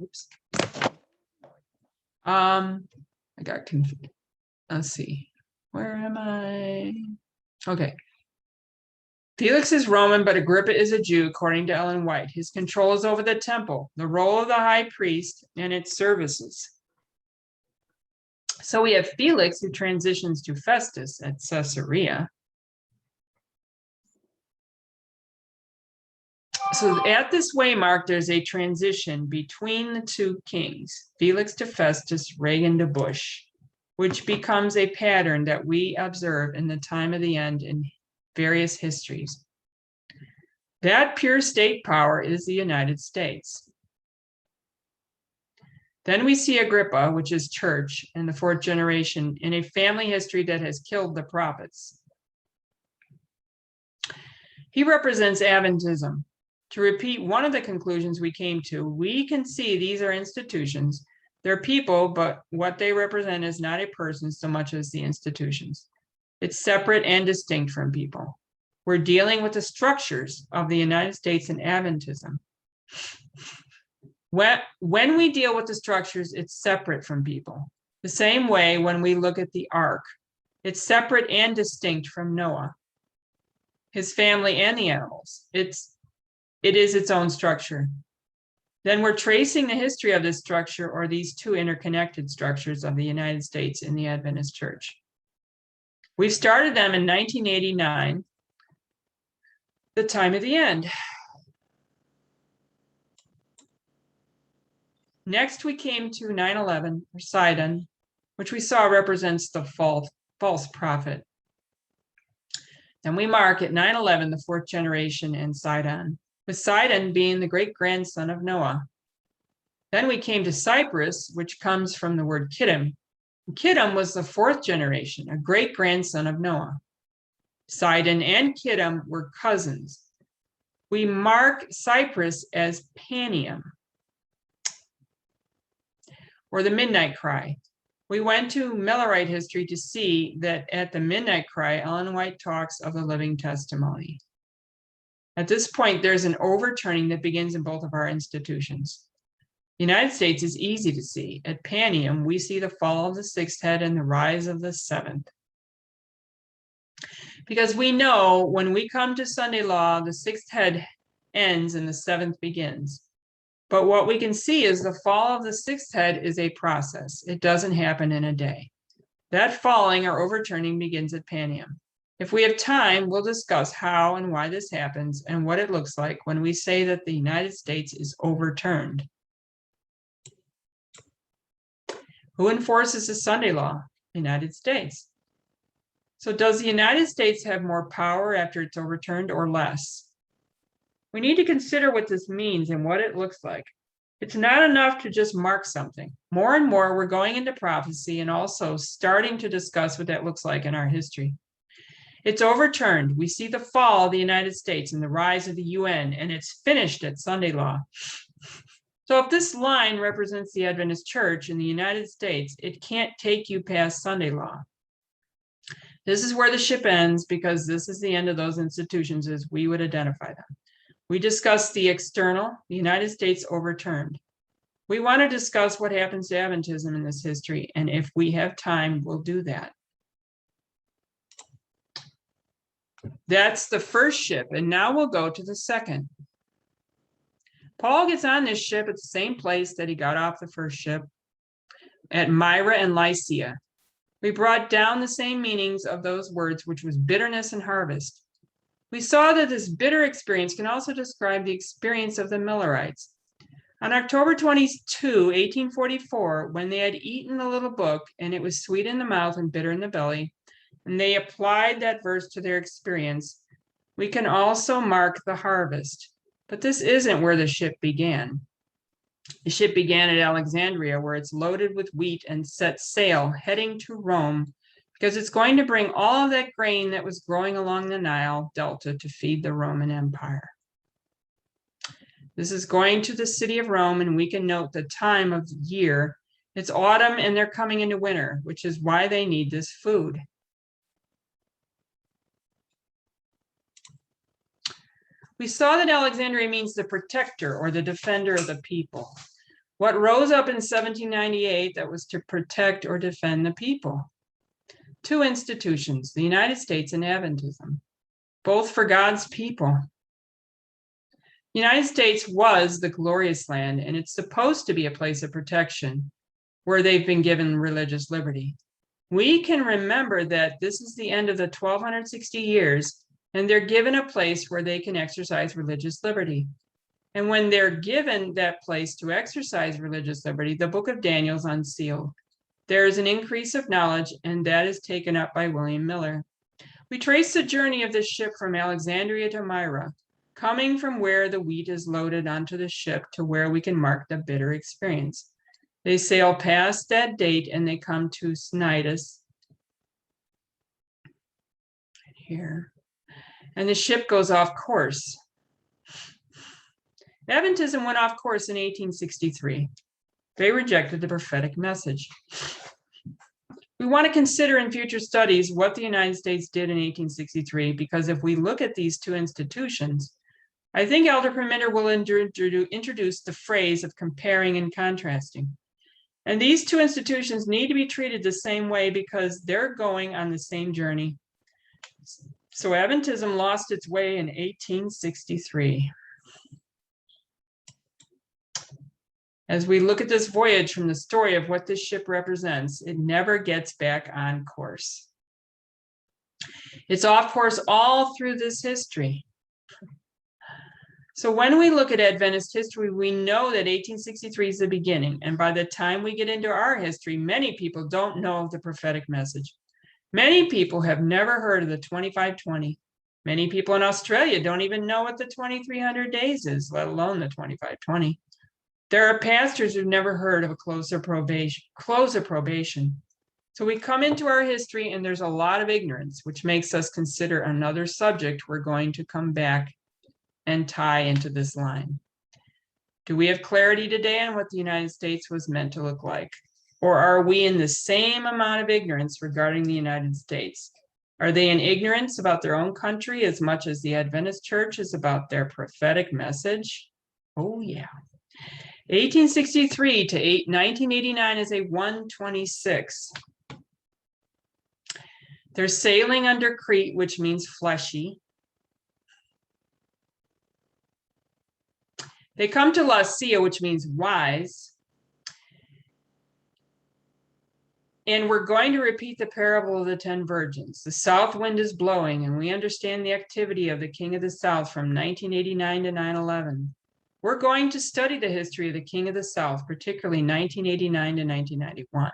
Oops. I got confused. Let's see. Where am I? Okay. Felix is Roman, but Agrippa is a Jew, according to Ellen White. His control is over the temple, the role of the high priest, and its services. So we have Felix, who transitions to Festus at Caesarea. So at this waymark, there's a transition between the two kings, Felix to Festus, Reagan to Bush, which becomes a pattern that we observe in the time of the end in various histories. That pure state power is the United States. Then we see Agrippa, which is church, in the fourth generation, in a family history that has killed the prophets. He represents Adventism. To repeat one of the conclusions we came to, we can see these are institutions. They're people, but what they represent is not a person so much as the institutions. It's separate and distinct from people. We're dealing with the structures of the United States and Adventism. When we deal with the structures, it's separate from people. The same way when we look at the ark, it's separate and distinct from Noah, his family, and the animals. It is its own structure. Then we're tracing the history of this structure, or these two interconnected structures of the United States and the Adventist Church. We started them in 1989, the time of the end. Next, we came to 9/11, or Sidon, which we saw represents the false prophet. Then we mark at 9/11 the fourth generation and Sidon, with Sidon being the great-grandson of Noah. Then we came to Cyprus, which comes from the word Kittim. Kittim was the fourth generation, a great-grandson of Noah. Sidon and Kittim were cousins. We mark Cyprus as Panium, or the Midnight Cry. We went to Millerite history to see that at the Midnight Cry, Ellen White talks of the living testimony. At this point, there's an overturning that begins in both of our institutions. The United States is easy to see. At Panium, we see the fall of the sixth head and the rise of the seventh. Because we know when we come to Sunday law, the sixth head ends and the seventh begins. But what we can see is the fall of the sixth head is a process. It doesn't happen in a day. That falling or overturning begins at Panium. If we have time, we'll discuss how and why this happens and what it looks like when we say that the United States is overturned. Who enforces the Sunday law? The United States. So does the United States have more power after it's overturned or less? We need to consider what this means and what it looks like. It's not enough to just mark something. More and more, we're going into prophecy and also starting to discuss what that looks like in our history. It's overturned. We see the fall of the United States and the rise of the UN, and it's finished at Sunday law. So if this line represents the Adventist Church in the United States, it can't take you past Sunday law. This is where the ship ends, because this is the end of those institutions as we would identify them. We discussed the external, the United States overturned. We want to discuss what happens to Adventism in this history, and if we have time, we'll do that. That's the first ship, and now we'll go to the second. Paul gets on this ship at the same place that he got off the first ship, at Myra and Lycia. We brought down the same meanings of those words, which was bitterness and harvest. We saw that this bitter experience can also describe the experience of the Millerites. On October 22, 1844, when they had eaten the little book and it was sweet in the mouth and bitter in the belly, and they applied that verse to their experience, we can also mark the harvest. But this isn't where the ship began. The ship began at Alexandria, where it's loaded with wheat and set sail, heading to Rome, because it's going to bring all of that grain that was growing along the Nile Delta to feed the Roman Empire. This is going to the city of Rome, and we can note the time of year. It's autumn, and they're coming into winter, which is why they need this food. We saw that Alexandria means the protector or the defender of the people. What rose up in 1798 that was to protect or defend the people? Two institutions, the United States and Adventism, both for God's people. The United States was the glorious land, and it's supposed to be a place of protection where they've been given religious liberty. We can remember that this is the end of the 1260 years, and they're given a place where they can exercise religious liberty. And when they're given that place to exercise religious liberty, the book of Daniel is unsealed. There is an increase of knowledge, and that is taken up by William Miller. We trace the journey of this ship from Alexandria to Myra, coming from where the wheat is loaded onto the ship to where we can mark the bitter experience. They sail past that date and they come to Cnidus. Here. And the ship goes off course. Adventism went off course in 1863. They rejected the prophetic message. We want to consider in future studies what the United States did in 1863, because if we look at these two institutions, I think Elder Permitter will introduce the phrase of comparing and contrasting. And these two institutions need to be treated the same way because they're going on the same journey. So Adventism lost its way in 1863. As we look at this voyage from the story of what this ship represents, it never gets back on course. It's off course all through this history. So when we look at Adventist history, we know that 1863 is the beginning. And by the time we get into our history, many people don't know the prophetic message. Many people have never heard of the 2520. Many people in Australia don't even know what the 2300 days is, let alone the 2520. There are pastors who've never heard of a close of probation. So we come into our history and there's a lot of ignorance, which makes us consider another subject we're going to come back and tie into this line. Do we have clarity today on what the United States was meant to look like? Or are we in the same amount of ignorance regarding the United States? Are they in ignorance about their own country as much as the Adventist Church is about their prophetic message? Oh yeah. 1863 to 1989 is a 126. They're sailing under Crete, which means fleshy. They come to Lycia, which means wise. And we're going to repeat the parable of the 10 virgins. The south wind is blowing, and we understand the activity of the king of the south from 1989 to 9/11. We're going to study the history of the king of the south, particularly 1989 to 1991.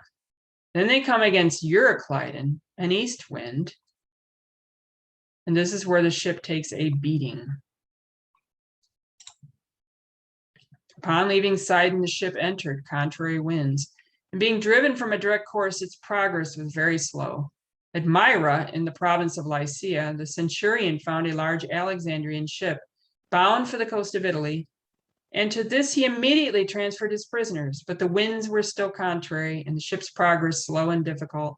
Then they come against Euroclydon, an east wind. And this is where the ship takes a beating. Upon leaving Sidon, the ship entered contrary winds. And being driven from a direct course, its progress was very slow. At Myra, in the province of Lycia, the centurion found a large Alexandrian ship bound for the coast of Italy. And to this he immediately transferred his prisoners, but the winds were still contrary and the ship's progress slow and difficult.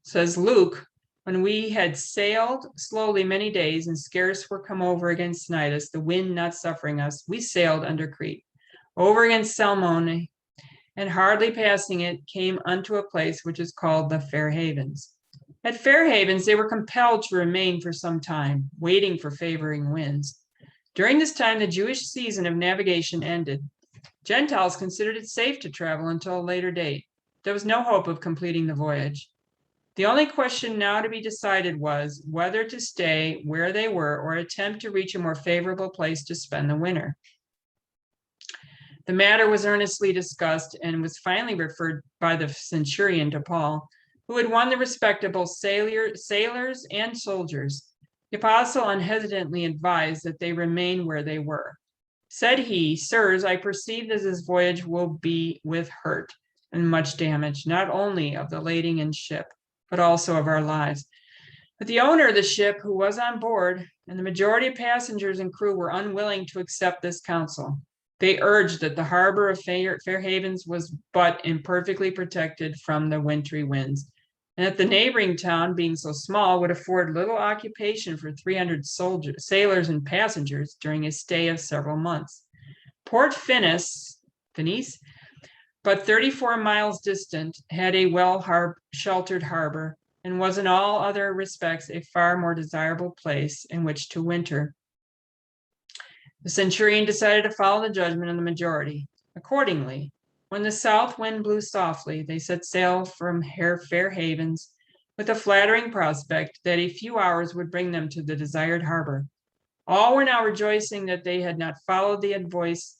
Says Luke, when we had sailed slowly many days and scarce were come over against Cnidus, the wind not suffering us, we sailed under Crete, over against Salmone, and hardly passing it, came unto a place which is called the Fair Havens. At Fair Havens, they were compelled to remain for some time, waiting for favoring winds. During this time, the Jewish season of navigation ended. Gentiles considered it safe to travel until a later date. There was no hope of completing the voyage. The only question now to be decided was whether to stay where they were or attempt to reach a more favorable place to spend the winter. The matter was earnestly discussed and was finally referred by the centurion to Paul, who had won the respectable sailors and soldiers. The apostle unhesitantly advised that they remain where they were. Said he, "Sirs, I perceive that this voyage will be with hurt and much damage, not only of the lading and ship, but also of our lives." But the owner of the ship, who was on board, and the majority of passengers and crew were unwilling to accept this counsel. They urged that the harbor of Fair Havens was but imperfectly protected from the wintry winds, and that the neighboring town, being so small, would afford little occupation for 300 sailors and passengers during a stay of several months. Port Finis, but 34 miles distant, had a well-sheltered harbor and was in all other respects a far more desirable place in which to winter. The centurion decided to follow the judgment of the majority. Accordingly, when the south wind blew softly, they set sail from Fair Havens with a flattering prospect that a few hours would bring them to the desired harbor. All were now rejoicing that they had not followed the advice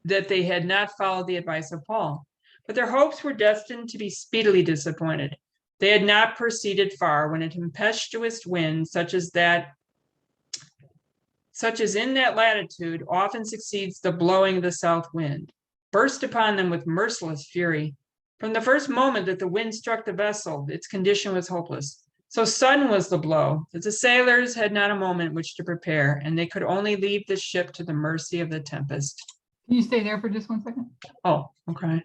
of Paul, but their hopes were destined to be speedily disappointed. They had not proceeded far when a tempestuous wind, such as in that latitude often succeeds the blowing of the south wind, burst upon them with merciless fury. From the first moment that the wind struck the vessel, its condition was hopeless. So sudden was the blow that the sailors had not a moment in which to prepare, and they could only leave the ship to the mercy of the tempest. Can you stay there for just 1 second? Oh, okay.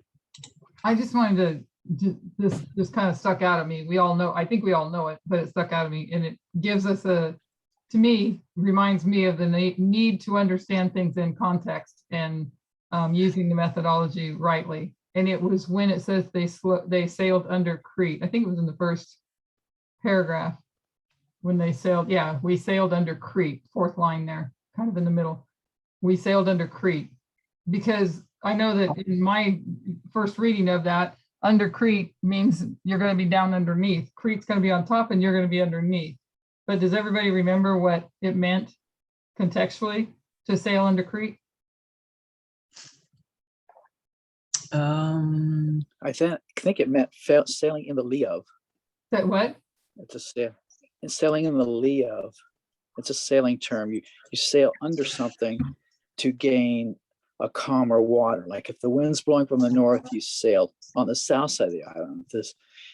I just wanted this kind of stuck out at me. I think we all know it, but it stuck out at me, and it gives us reminds me of the need to understand things in context and using the methodology rightly. And it was when it says they sailed under Crete. I think it was in the first paragraph when they sailed. Yeah, we sailed under Crete, fourth line there, kind of in the middle. We sailed under Crete, because I know that in my first reading of that, under Crete means you're going to be down underneath. Crete's going to be on top and you're going to be underneath. But does everybody remember what it meant contextually to sail under Crete? I think it meant sailing in the lee of. That what? It's a sail. It's sailing in the lee of. It's a sailing term. You sail under something to gain a calmer water. Like if the wind's blowing from the north, you sail on the south side of the island.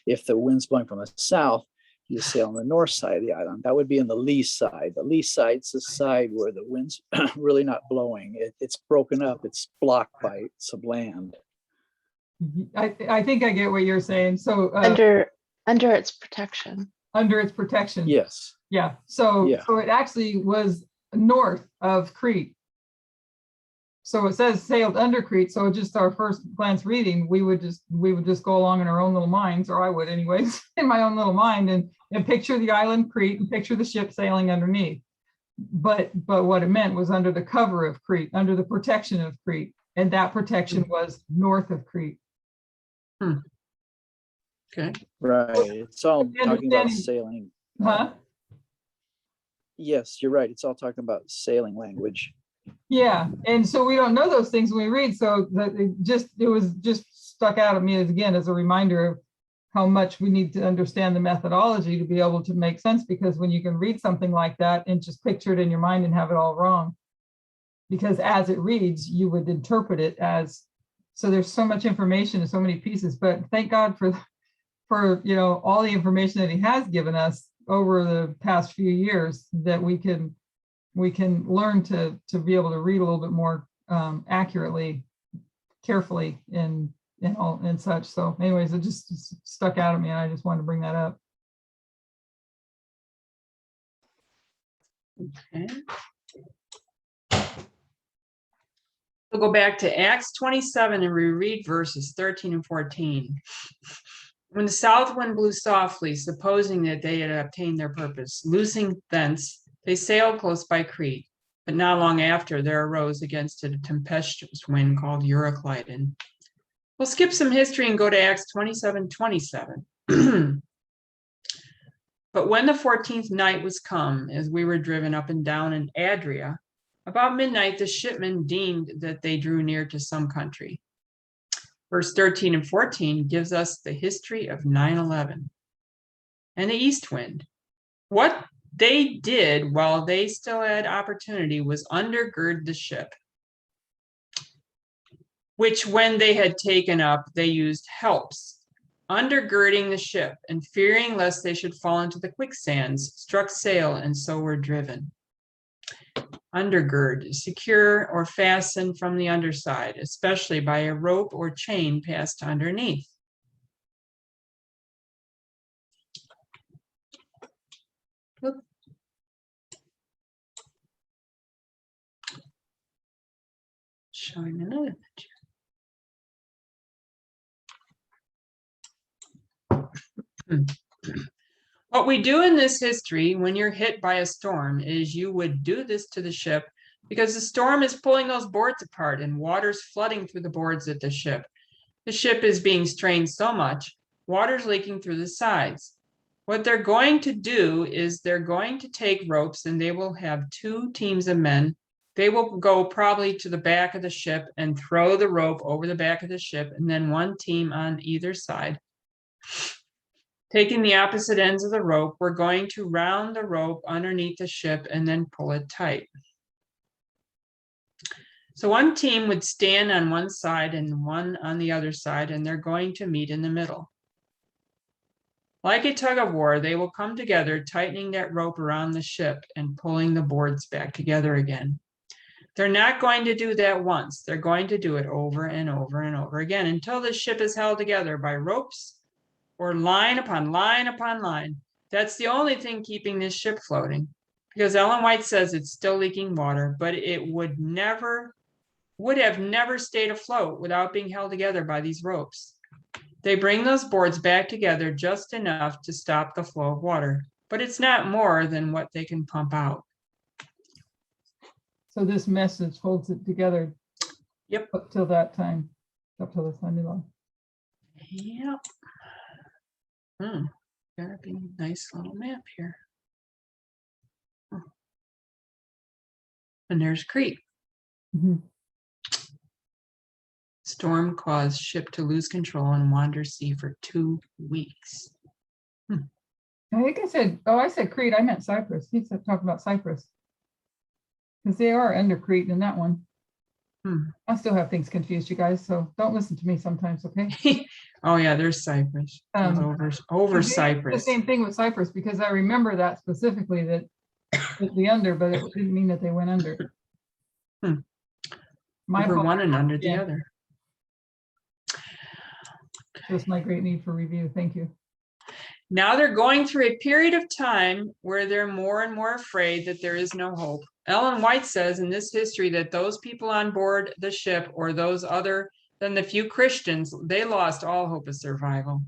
If the wind's blowing from the south, you sail on the north side of the island. That would be in the lee side. The lee side's the side where the wind's really not blowing. It's broken up. It's blocked by some land. I think I get what you're saying. So under its protection. Under its protection. Yes. Yeah. So it actually was north of Crete. So it says sailed under Crete. So just our first glance reading, we would just go along in our own little minds, or I would anyways, in my own little mind, and picture the island Crete and picture the ship sailing underneath. But what it meant was under the cover of Crete, under the protection of Crete, and that protection was north of Crete. Okay. Right. It's all talking about sailing. Huh? Yes, you're right. It's all talking about sailing language. Yeah, and so we don't know those things when we read. So it was just stuck out at me as a reminder of how much we need to understand the methodology to be able to make sense. Because when you can read something like that and just picture it in your mind and have it all wrong, because as it reads, you would interpret it as. So there's so much information and so many pieces. But thank God for all the information that He has given us over the past few years, that we can learn to be able to read a little bit more accurately, carefully, and such. So anyways, it just stuck out at me, and I just wanted to bring that up. Okay. We'll go back to Acts 27 and reread verses 13 and 14. When the south wind blew softly, supposing that they had obtained their purpose, loosing thence, they sailed close by Crete. But not long after, there arose against it a tempestuous wind called Euroclydon. We'll skip some history and go to Acts 27:27. But when the 14th night was come, as we were driven up and down in Adria, about midnight the shipmen deemed that they drew near to some country. Verse 13 and 14 gives us the history of 9/11 and the east wind. What they did while they still had opportunity was undergird the ship, which when they had taken up, they used helps, undergirding the ship, and fearing lest they should fall into the quicksands, struck sail, and so were driven. Undergird, secure or fasten from the underside, especially by a rope or chain passed underneath. Look. Showing another picture. What we do in this history when you're hit by a storm is you would do this to the ship because the storm is pulling those boards apart and water's flooding through the boards of the ship. The ship is being strained so much, water's leaking through the sides. What they're going to do is they're going to take ropes and they will have 2 teams of men. They will go probably to the back of the ship and throw the rope over the back of the ship, and then 1 team on either side. Taking the opposite ends of the rope, we're going to round the rope underneath the ship and then pull it tight. So 1 team would stand on one side and 1 on the other side, and they're going to meet in the middle. Like a tug of war, they will come together, tightening that rope around the ship and pulling the boards back together again. They're not going to do that once. They're going to do it over and over and over again until the ship is held together by ropes or line upon line upon line. That's the only thing keeping this ship floating, because Ellen White says it's still leaking water, but it would have never stayed afloat without being held together by these ropes. They bring those boards back together just enough to stop the flow of water, but it's not more than what they can pump out. So this message holds it together. Yep. Up till that time, up till the Sunday law. Yep. Gotta be a nice little map here. And there's Crete. Mhm. Storm caused ship to lose control and wander sea for 2 weeks. I think I said Crete, I meant Cyprus. He said talk about Cyprus. Because they are under Crete in that one. I still have things confused, you guys, so don't listen to me sometimes, okay? Oh yeah, there's Cyprus. Over Cyprus. The same thing with Cyprus, because I remember that specifically, that the under, but it didn't mean that they went under. My Over fault. one and under the Yeah. other. Just my great need for review. Thank you. Now they're going through a period of time where they're more and more afraid that there is no hope. Ellen White says in this history that those people on board the ship, or those other than the few Christians, they lost all hope of survival.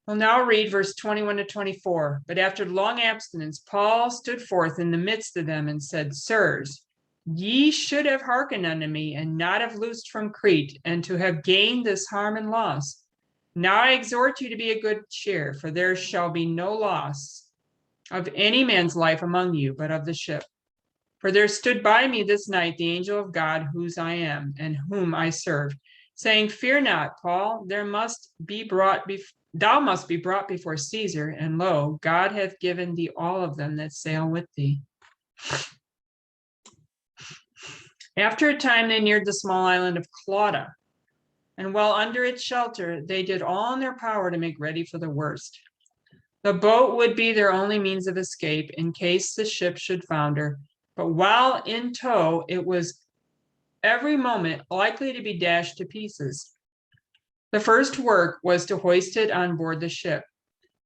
We'll now read verse 21 to 24. But after long abstinence, Paul stood forth in the midst of them and said, Sirs, ye should have hearkened unto me, and not have loosed from Crete, and to have gained this harm and loss. Now I exhort you to be of good cheer, for there shall be no loss of any man's life among you, but of the ship. For there stood by me this night the angel of God, whose I am, and whom I serve, saying, Fear not, Paul, thou must be brought before Caesar, and lo, God hath given thee all of them that sail with thee. After a time they neared the small island of Clauda, and while under its shelter, they did all in their power to make ready for the worst. The boat would be their only means of escape in case the ship should founder, but while in tow, it was every moment likely to be dashed to pieces. The first work was to hoist it on board the ship.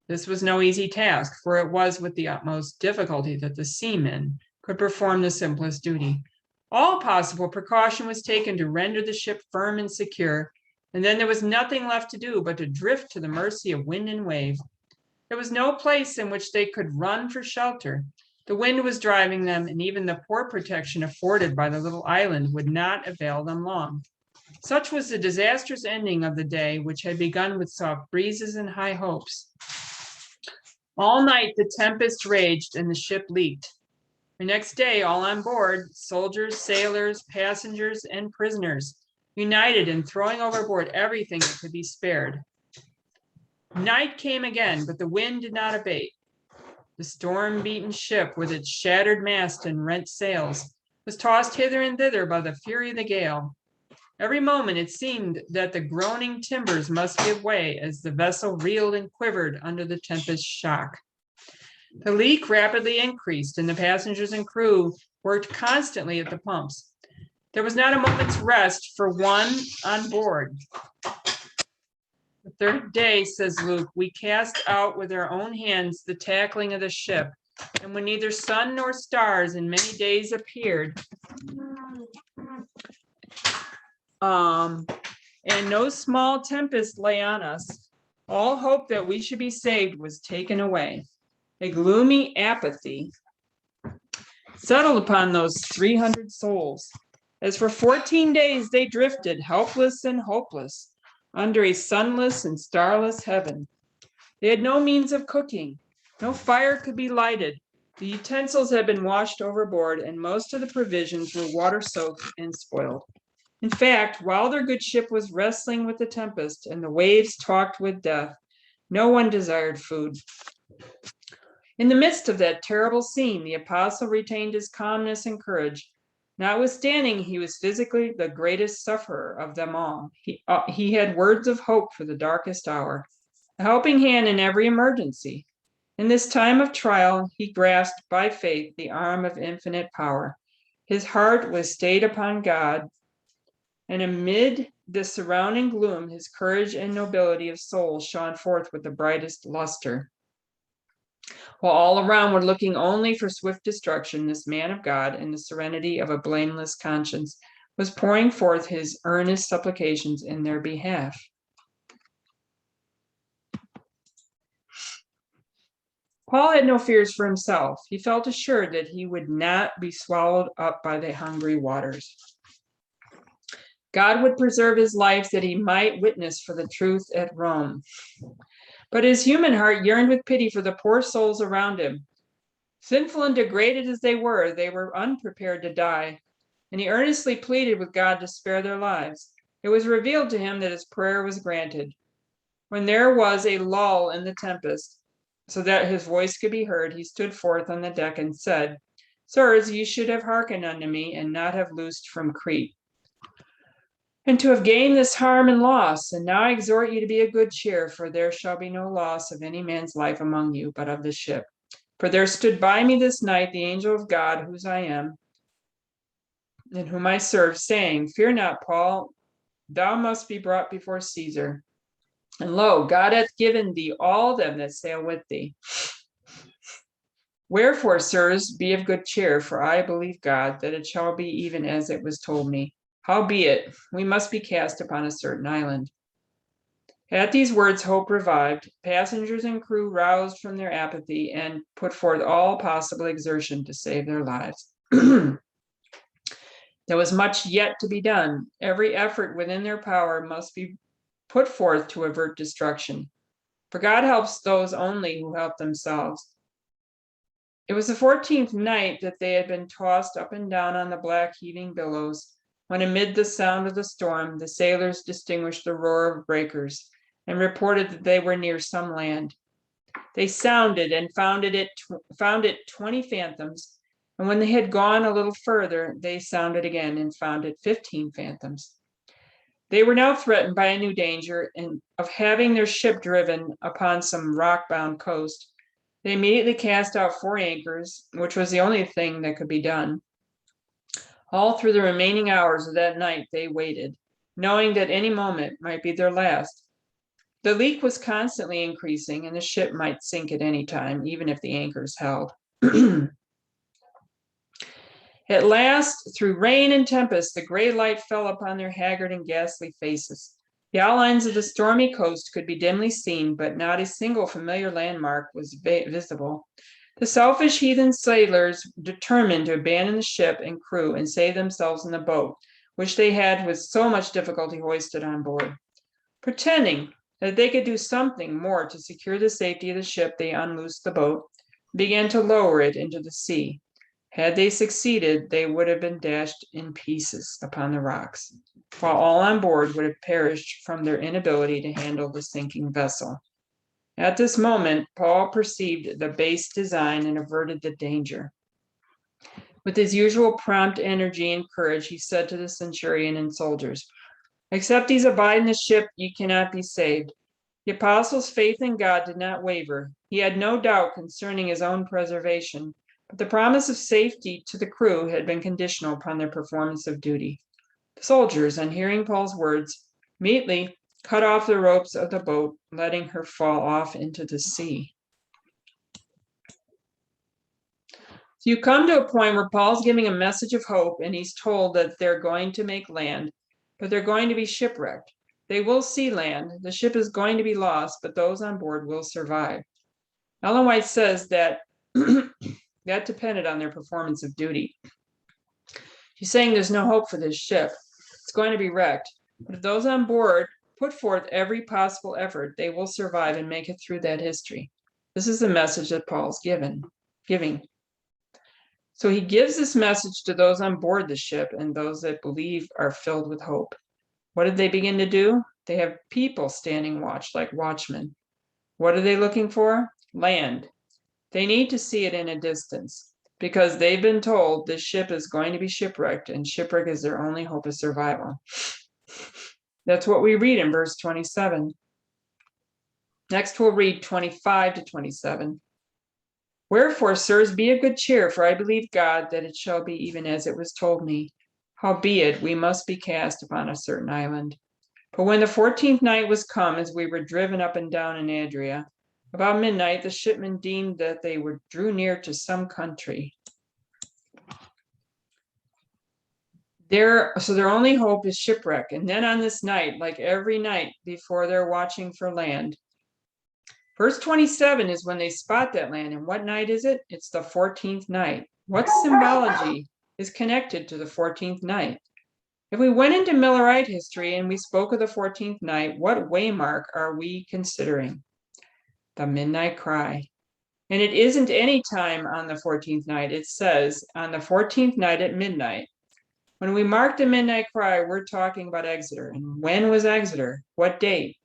This was no easy task, for it was with the utmost difficulty that the seamen could perform the simplest duty. All possible precaution was taken to render the ship firm and secure, and then there was nothing left to do but to drift to the mercy of wind and wave. There was no place in which they could run for shelter. The wind was driving them, and even the poor protection afforded by the little island would not avail them long. Such was the disastrous ending of the day, which had begun with soft breezes and high hopes. All night the tempest raged and the ship leaked. The next day, all on board, soldiers, sailors, passengers, and prisoners, united in throwing overboard everything that could be spared. Night came again, but the wind did not abate. The storm-beaten ship, with its shattered mast and rent sails, was tossed hither and thither by the fury of the gale. Every moment it seemed that the groaning timbers must give way as the vessel reeled and quivered under the tempest's shock. The leak rapidly increased, and the passengers and crew worked constantly at the pumps. There was not a moment's rest for one on board. The third day, says Luke, we cast out with our own hands the tackling of the ship, and when neither sun nor stars in many days appeared, and no small tempest lay on us, all hope that we should be saved was taken away. A gloomy apathy settled upon those 300 souls, as for 14 days they drifted, helpless and hopeless, under a sunless and starless heaven. They had no means of cooking. No fire could be lighted. The utensils had been washed overboard, and most of the provisions were water-soaked and spoiled. In fact, while their good ship was wrestling with the tempest and the waves talked with death, no one desired food. In the midst of that terrible scene, the apostle retained his calmness and courage. Notwithstanding, he was physically the greatest sufferer of them all. He had words of hope for the darkest hour, a helping hand in every emergency. In this time of trial, he grasped by faith the arm of infinite power. His heart was stayed upon God, and amid the surrounding gloom, his courage and nobility of soul shone forth with the brightest luster. While all around were looking only for swift destruction, this man of God, in the serenity of a blameless conscience, was pouring forth his earnest supplications in their behalf. Paul had no fears for himself. He felt assured that he would not be swallowed up by the hungry waters. God would preserve his life that he might witness for the truth at Rome. But his human heart yearned with pity for the poor souls around him. Sinful and degraded as they were unprepared to die, and he earnestly pleaded with God to spare their lives. It was revealed to him that his prayer was granted. When there was a lull in the tempest, so that his voice could be heard, he stood forth on the deck and said, "Sirs, ye should have hearkened unto me, and not have loosed from Crete, and to have gained this harm and loss. And now I exhort you to be of good cheer, for there shall be no loss of any man's life among you, but of the ship. For there stood by me this night the angel of God, whose I am, and whom I serve, saying, Fear not, Paul, thou must be brought before Caesar. And lo, God hath given thee all them that sail with thee. Wherefore, sirs, be of good cheer, for I believe God, that it shall be even as it was told me. Howbeit, we must be cast upon a certain island." At these words, hope revived. Passengers and crew roused from their apathy and put forth all possible exertion to save their lives. There was much yet to be done. Every effort within their power must be put forth to avert destruction. For God helps those only who help themselves. It was the 14th night that they had been tossed up and down on the black heaving billows, when amid the sound of the storm, the sailors distinguished the roar of breakers and reported that they were near some land. They sounded and found it 20 fathoms, and when they had gone a little further, they sounded again and found it 15 fathoms. They were now threatened by a new danger of having their ship driven upon some rock-bound coast. They immediately cast out 4 anchors, which was the only thing that could be done. All through the remaining hours of that night they waited, knowing that any moment might be their last. The leak was constantly increasing, and the ship might sink at any time, even if the anchors held. At last, through rain and tempest, the gray light fell upon their haggard and ghastly faces. The outlines of the stormy coast could be dimly seen, but not a single familiar landmark was visible. The selfish heathen sailors determined to abandon the ship and crew and save themselves in the boat, which they had with so much difficulty hoisted on board. Pretending that they could do something more to secure the safety of the ship, they unloosed the boat, began to lower it into the sea. Had they succeeded, they would have been dashed in pieces upon the rocks, while all on board would have perished from their inability to handle the sinking vessel. At this moment, Paul perceived the base design and averted the danger. With his usual prompt energy and courage, he said to the centurion and soldiers, "Except these abide in the ship, ye cannot be saved." The apostle's faith in God did not waver. He had no doubt concerning his own preservation, but the promise of safety to the crew had been conditional upon their performance of duty. The soldiers, on hearing Paul's words, immediately cut off the ropes of the boat, letting her fall off into the sea. So you come to a point where Paul's giving a message of hope, and he's told that they're going to make land, but they're going to be shipwrecked. They will see land. The ship is going to be lost, but those on board will survive. Ellen White says that that depended on their performance of duty. She's saying there's no hope for this ship. It's going to be wrecked. But if those on board put forth every possible effort, they will survive and make it through that history. This is the message that Paul's giving. So he gives this message to those on board the ship, and those that believe are filled with hope. What did they begin to do? They have people standing watch like watchmen. What are they looking for? Land. They need to see it in a distance because they've been told this ship is going to be shipwrecked, and shipwreck is their only hope of survival. That's what we read in verse 27. Next, we'll read 25 to 27. "Wherefore, sirs, be of good cheer, for I believe God that it shall be even as it was told me. Howbeit, we must be cast upon a certain island. But when the 14th night was come, as we were driven up and down in Adria, about midnight the shipmen deemed that they drew near to some country." So their only hope is shipwreck. And then on this night, like every night before they're watching for land, verse 27 is when they spot that land. And what night is it? It's the 14th night. What symbology is connected to the 14th night? If we went into Millerite history and we spoke of the 14th night, what waymark are we considering? The midnight cry. And it isn't any time on the 14th night. It says on the 14th night at midnight. When we mark the midnight cry, we're talking about Exeter. And when was Exeter? What date?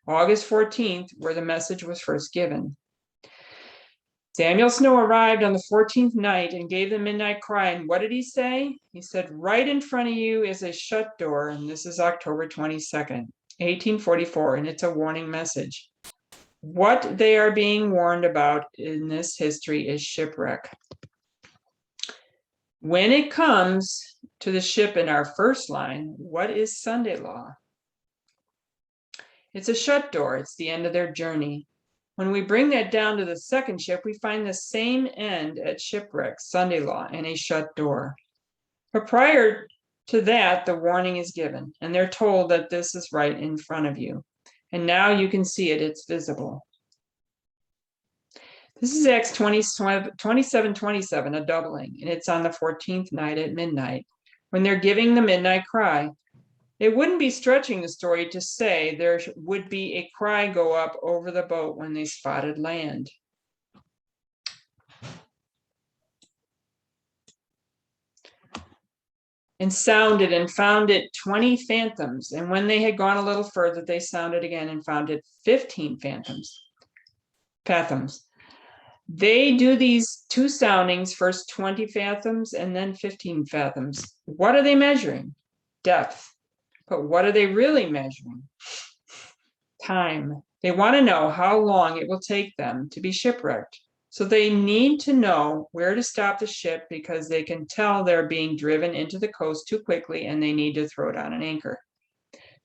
August 14th, where the message was first given. Samuel Snow arrived on the 14th night and gave the midnight cry. And what did he say? He said, "Right in front of you is a shut door." And this is October 22nd, 1844. And it's a warning message. What they are being warned about in this history is shipwreck. When it comes to the ship in our first line, what is Sunday law? It's a shut door. It's the end of their journey. When we bring that down to the second ship, we find the same end at shipwreck, Sunday law, and a shut door. But prior to that, the warning is given, and they're told that this is right in front of you. And now you can see it, it's visible. This is Acts 27:27, a doubling, and it's on the 14th night at midnight, when they're giving the midnight cry. It wouldn't be stretching the story to say there would be a cry go up over the boat when they spotted land. And sounded and found it 20 fathoms. And when they had gone a little further, they sounded again and found it 15 fathoms. They do these two soundings, first 20 fathoms and then 15 fathoms. What are they measuring? Depth. But what are they really measuring? Time. They want to know how long it will take them to be shipwrecked. So they need to know where to stop the ship because they can tell they're being driven into the coast too quickly and they need to throw down an anchor.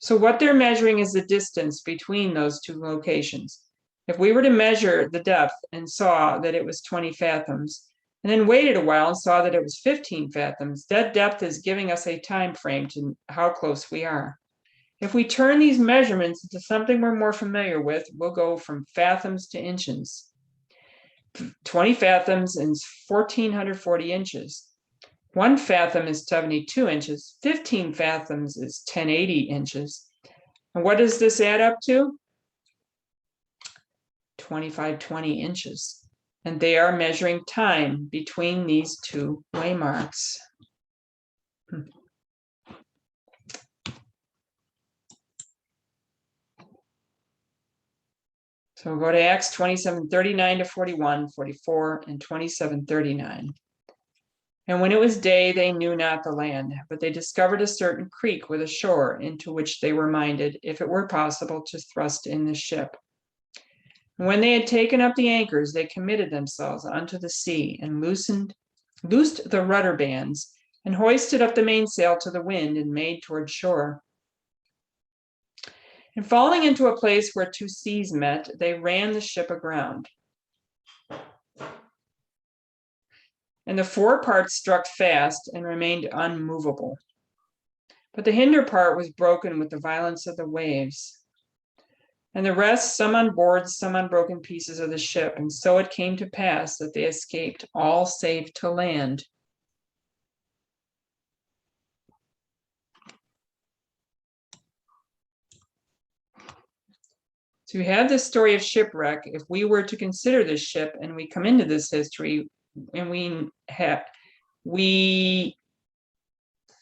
So what they're measuring is the distance between those two locations. If we were to measure the depth and saw that it was 20 fathoms, and then waited a while and saw that it was 15 fathoms, that depth is giving us a time frame to how close we are. If we turn these measurements into something we're more familiar with, we'll go from fathoms to inches. 20 fathoms is 1,440 inches. 1 fathom is 72 inches. 15 fathoms is 1080 inches. And what does this add up to? 2520 inches. And they are measuring time between these two waymarks. So we'll go to Acts 27:39 to 41, 44, and 27:39. And when it was day, they knew not the land, but they discovered a certain creek with a shore, into which they were minded, if it were possible, to thrust in the ship. And when they had taken up the anchors, they committed themselves unto the sea, and loosed the rudder bands, and hoisted up the mainsail to the wind, and made toward shore. And falling into a place where two seas met, they ran the ship aground. And the fore part struck fast and remained unmovable. But the hinder part was broken with the violence of the waves. And the rest, some on board, some on broken pieces of the ship. And so it came to pass that they escaped all safe to land. So you have this story of shipwreck. If we were to consider this ship and we come into this history, and we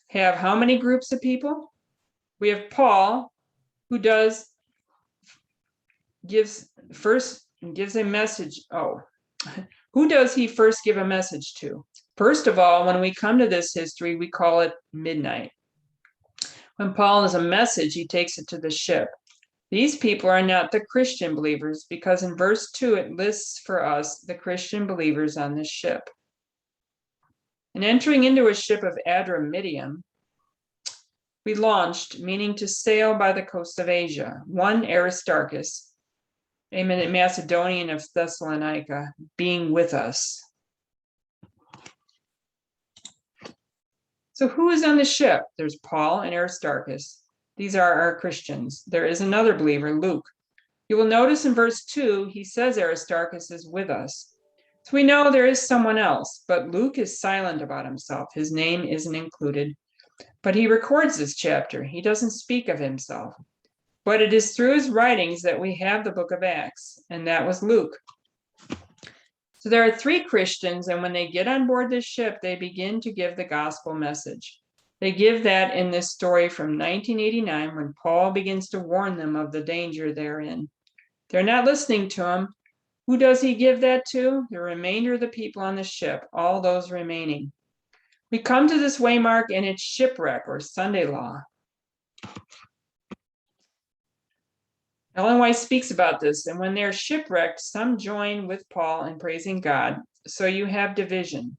have how many groups of people? We have Paul, who gives a message. Oh, who does he first give a message to? First of all, when we come to this history, we call it midnight. When Paul has a message, he takes it to the ship. These people are not the Christian believers, because in verse 2, it lists for us the Christian believers on this ship. And entering into a ship of Adramyttium, we launched, meaning to sail by the coast of Asia, one Aristarchus, a Macedonian of Thessalonica, being with us. So who is on the ship? There's Paul and Aristarchus. These are our Christians. There is another believer, Luke. You will notice in verse 2, he says Aristarchus is with us. So we know there is someone else, but Luke is silent about himself. His name isn't included, but he records this chapter. He doesn't speak of himself. But it is through his writings that we have the book of Acts, and that was Luke. So there are 3 Christians, and when they get on board this ship, they begin to give the gospel message. They give that in this story from 1989, when Paul begins to warn them of the danger they're in. They're not listening to him. Who does he give that to? The remainder of the people on the ship, all those remaining. We come to this waymark, and it's shipwreck or Sunday law. Ellen White speaks about this, and when they're shipwrecked, some join with Paul in praising God. So you have division.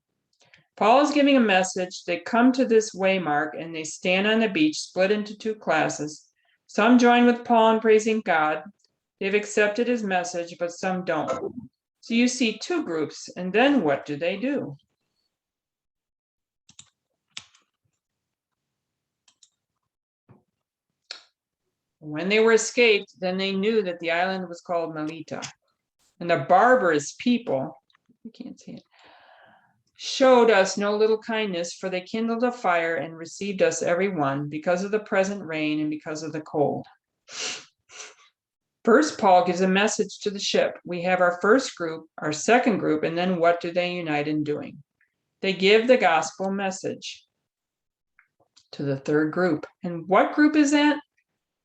Paul is giving a message. They come to this waymark and they stand on the beach, split into 2 classes. Some join with Paul in praising God. They've accepted his message, but some don't. So you see 2 groups, and then what do? When they were escaped, then they knew that the island was called Melita. And the barbarous people, you can't see it, showed us no little kindness, for they kindled a fire and received us every one, because of the present rain and because of the cold. First, Paul gives a message to the ship. We have our first group, our second group, and then what do they unite in doing? They give the gospel message to the third group. And what group is that?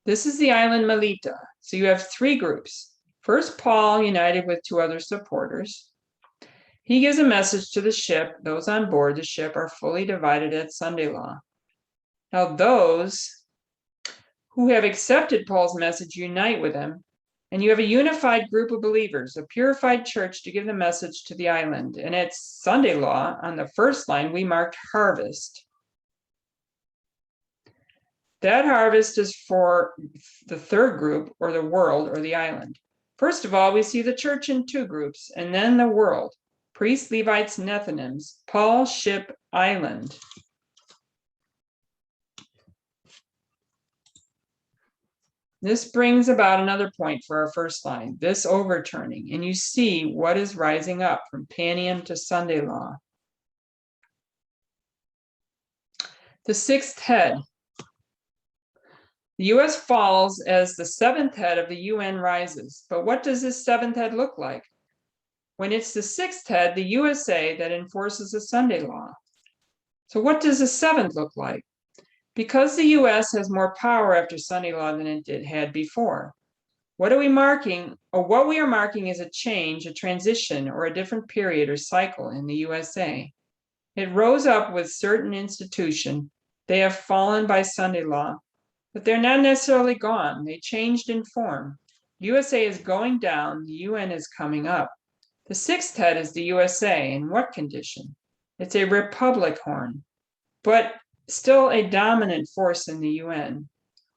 This is the island Melita. So you have 3 groups. First, Paul united with 2 other supporters. He gives a message to the ship. Those on board the ship are fully divided at Sunday law. Now those who have accepted Paul's message unite with him, and you have a unified group of believers, a purified church, to give the message to the island. And at Sunday law, on the first line, we marked harvest. That harvest is for the third group, or the world, or the island. First of all, we see the church in 2 groups, and then the world. Priests, Levites, Nethinims, Paul, ship, island. This brings about another point for our first line, this overturning, and you see what is rising up from Panium to Sunday law. The sixth head. The US falls as the seventh head of the UN rises. But what does this seventh head look like? When it's the sixth head, the USA, that enforces the Sunday law. So what does the seventh look like? Because the US has more power after Sunday law than it had before. What are we marking, or what we are marking is a change, a transition, or a different period or cycle in the USA. It rose up with certain institution. They have fallen by Sunday law, but they're not necessarily gone. They changed in form. USA is going down, the UN is coming up. The sixth head is the USA. In what condition? It's a republic horn, but still a dominant force in the UN.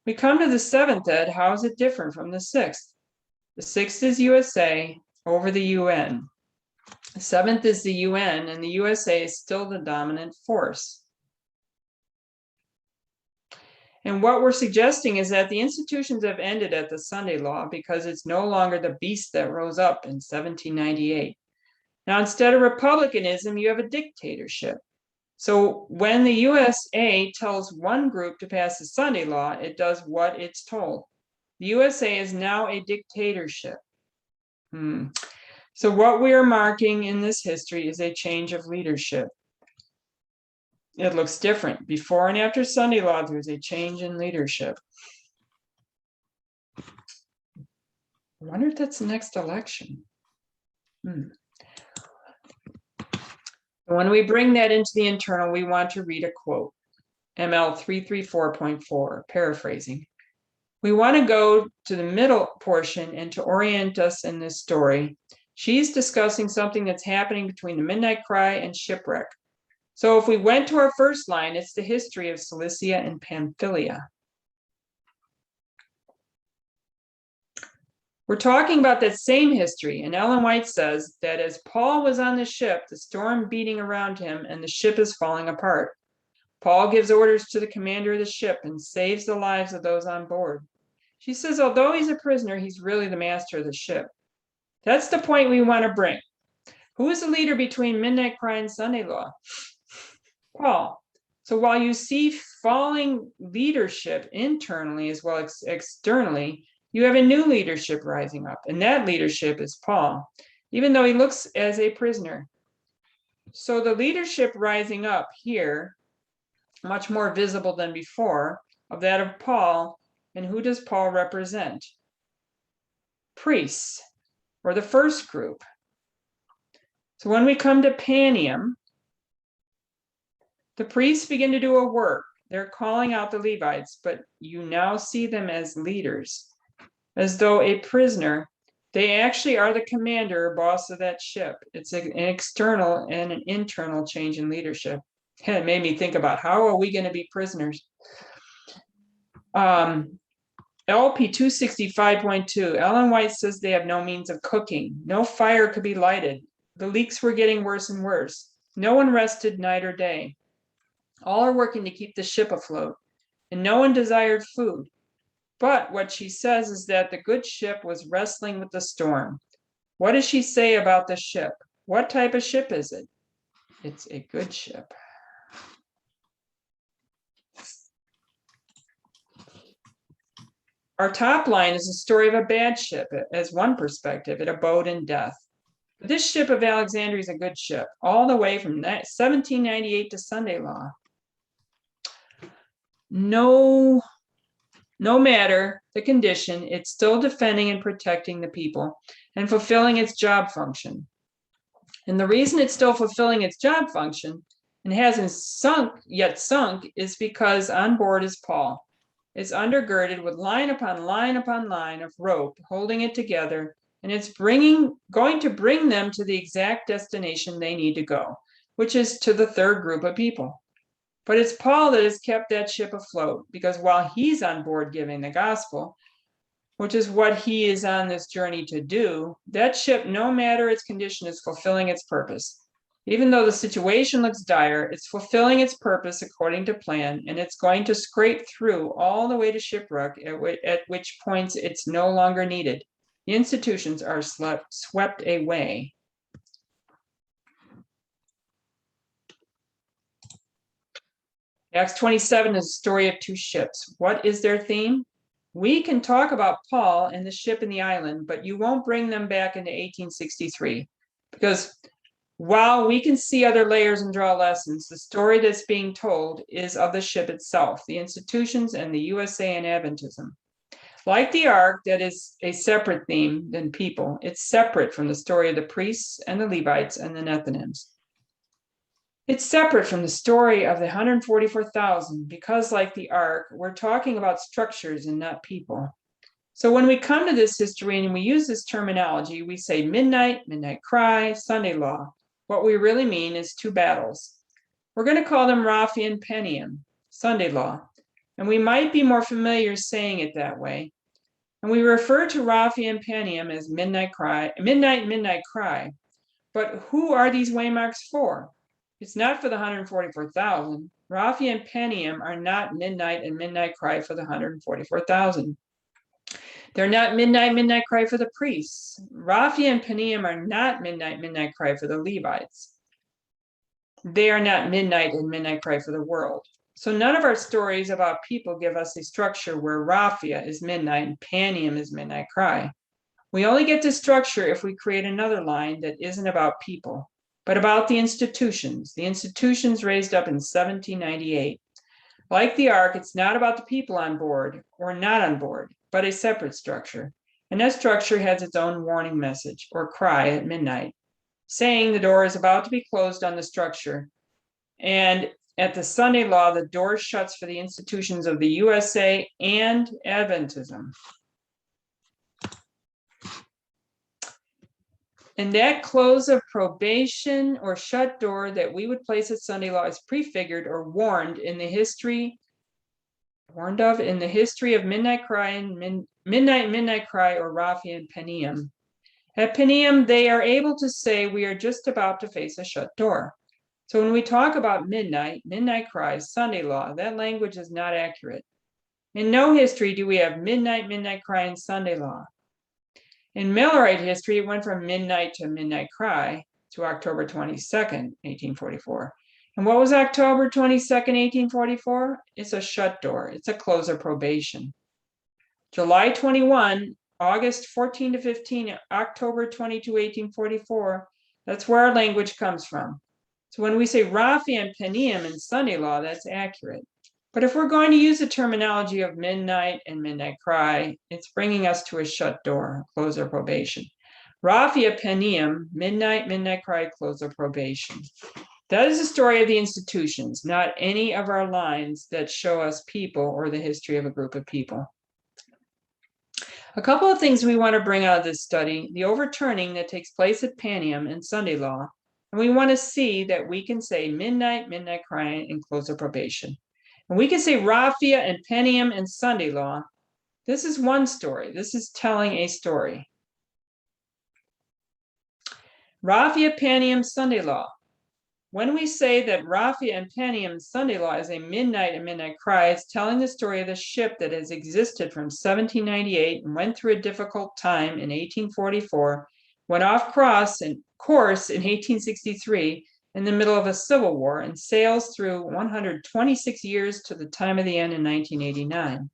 We come to the seventh head. How is it different from the sixth? The sixth is USA over the UN. The seventh is the UN, and the USA is still the dominant force. And what we're suggesting is that the institutions have ended at the Sunday law because it's no longer the beast that rose up in 1798. Now, instead of republicanism, you have a dictatorship. So when the USA tells one group to pass the Sunday law, it does what it's told. The USA is now a dictatorship. So what we are marking in this history is a change of leadership. It looks different. Before and after Sunday law, there's a change in leadership. I wonder if that's the next election. When we bring that into the internal, we want to read a quote. ML 334.4, paraphrasing. We want to go to the middle portion and to orient us in this story. She's discussing something that's happening between the midnight cry and shipwreck. So if we went to our first line, it's the history of Cilicia and Pamphylia. We're talking about that same history, and Ellen White says that as Paul was on the ship, the storm beating around him and the ship is falling apart. Paul gives orders to the commander of the ship and saves the lives of those on board. She says, although he's a prisoner, he's really the master of the ship. That's the point we want to bring. Who is the leader between midnight cry and Sunday law? Paul. So while you see falling leadership internally as well as externally, you have a new leadership rising up, and that leadership is Paul, even though he looks as a prisoner. So the leadership rising up here, much more visible than before, of that of Paul, and who does Paul represent? Priests, or the first group. So when we come to Panium, the priests begin to do a work. They're calling out the Levites, but you now see them as leaders. As though a prisoner, they actually are the commander or boss of that ship. It's an external and an internal change in leadership. And it made me think about how are we going to be prisoners? LP 265.2, Ellen White says they have no means of cooking. No fire could be lighted. The leaks were getting worse and worse. No one rested night or day. All are working to keep the ship afloat, and no one desired food. But what she says is that the good ship was wrestling with the storm. What does she say about the ship? What type of ship is it? It's a good ship. Our top line is a story of a bad ship, as one perspective. It abode in death. But this ship of Alexandria is a good ship, all the way from 1798 to Sunday law. No matter the condition, it's still defending and protecting the people and fulfilling its job function. And the reason it's still fulfilling its job function and hasn't yet sunk is because on board is Paul. It's undergirded with line upon line upon line of rope holding it together, and it's going to bring them to the exact destination they need to go, which is to the third group of people. But it's Paul that has kept that ship afloat, because while he's on board giving the gospel, which is what he is on this journey to do, that ship, no matter its condition, is fulfilling its purpose. Even though the situation looks dire, it's fulfilling its purpose according to plan, and it's going to scrape through all the way to shipwreck, at which points it's no longer needed. The institutions are swept away. Acts 27 is a story of two ships. What is their theme? We can talk about Paul and the ship in the island, but you won't bring them back into 1863, because while we can see other layers and draw lessons, the story that's being told is of the ship itself, the institutions, and the USA and Adventism. Like the ark, that is a separate theme than people. It's separate from the story of the priests and the Levites and the Nethinims. It's separate from the story of the 144,000 because, like the ark, we're talking about structures and not people. So when we come to this history and we use this terminology, we say midnight, midnight cry, Sunday law. What we really mean is two battles. We're going to call them Raphi and Penium, Sunday law. And we might be more familiar saying it that way. And we refer to Raphi and Penium as midnight cry. But who are these waymarks for? It's not for the 144,000. Raphi and Penium are not midnight and midnight cry for the 144,000. They're not midnight cry for the priests. Raphi and Penium are not midnight cry for the Levites. They are not midnight and midnight cry for the world. So none of our stories about people give us a structure where Raphia is midnight and Penium is midnight cry. We only get this structure if we create another line that isn't about people, but about the institutions raised up in 1798. Like the ark, it's not about the people on board or not on board, but a separate structure. And that structure has its own warning message or cry at midnight, saying the door is about to be closed on the structure. And at the Sunday law, the door shuts for the institutions of the USA and Adventism. And that close of probation or shut door that we would place at Sunday law is prefigured or warned in the history of midnight cry and midnight cry or Raphi and Penium. At Penium, they are able to say we are just about to face a shut door. So when we talk about midnight cry, Sunday law, that language is not accurate. In no history do we have midnight cry and Sunday law. In Millerite history, it went from midnight to midnight cry to October 22nd, 1844. And what was October 22nd, 1844? It's a shut door. It's a close of probation. July 21, August 14 to 15, October 22, 1844, that's where our language comes from. So when we say Raphi and Penium in Sunday law, that's accurate. But if we're going to use the terminology of midnight and midnight cry, it's bringing us to a shut door, close of probation. Raphi Penium, midnight cry, close of probation. That is the story of the institutions, not any of our lines that show us people or the history of a group of people. A couple of things we want to bring out of this study: the overturning that takes place at Penium and Sunday law. And we want to see that we can say midnight cry, and close of probation. And we can say Raphia and Penium and Sunday law. This is one story. This is telling a story. Raphia, Penium, Sunday law. When we say that Raphia and Penium, Sunday law is a midnight and midnight cry, it's telling the story of the ship that has existed from 1798 and went through a difficult time in 1844, went off course in 1863, in the middle of a civil war, and sails through 126 years to the time of the end in 1989.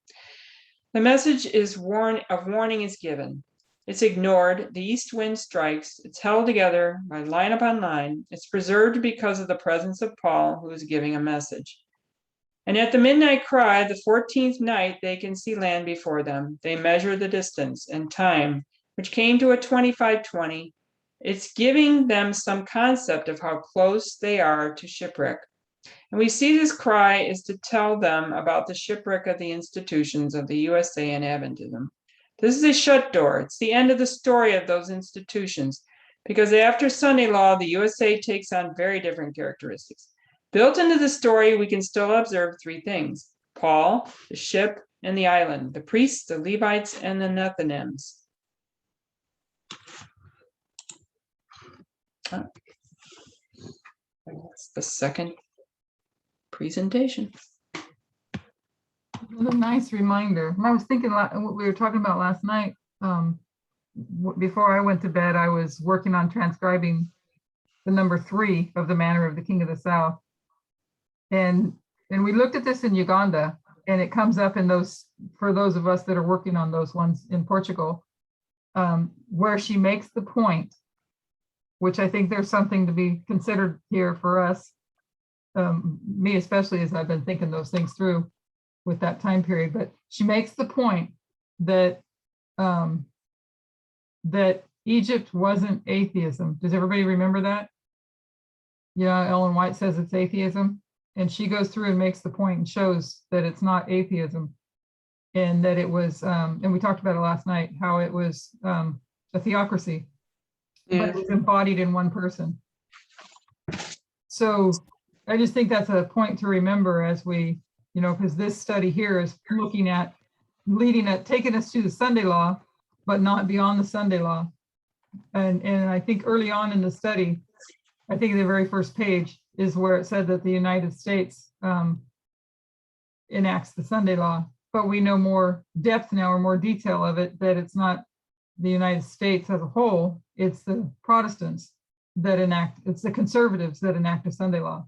The message of warning is given. It's ignored, the east wind strikes, it's held together by line upon line, it's preserved because of the presence of Paul, who is giving a message. And at the midnight cry, the 14th night, they can see land before them. They measure the distance and time, which came to a 25:20. It's giving them some concept of how close they are to shipwreck. And we see this cry is to tell them about the shipwreck of the institutions of the USA and Adventism. This is a shut door. It's the end of the story of those institutions, because after Sunday law, the USA takes on very different characteristics. Built into the story, we can still observe three things: Paul, the ship, and the island, the priests, the Levites, and the Nethinims. that's the second presentation. What a nice reminder. I was thinking what we were talking about last night. Before I went to bed, I was working on transcribing the number 3 of the Manner of the King of the South. And we looked at this in Uganda, and it comes up in those, for those of us that are working on those ones in Portugal, where she makes the point, which I think there's something to be considered here for us, me especially, as I've been thinking those things through with that time period. But she makes the point that that Egypt wasn't atheism. Does everybody remember that? Yeah, Ellen White says it's atheism, and she goes through and makes the point and shows that it's not atheism, and that it was, and we talked about it last night, how it was a theocracy, but it was embodied in one person. So I just think that's a point to remember as we, you know, because this study here is looking at, taking us to the Sunday law, but not beyond the Sunday law. And I think early on in the study, I think the very first page is where it said that the United States enacts the Sunday law, but we know more depth now, or more detail of it, that it's not the United States as a whole, it's the Protestants that enact, it's the conservatives that enact the Sunday law.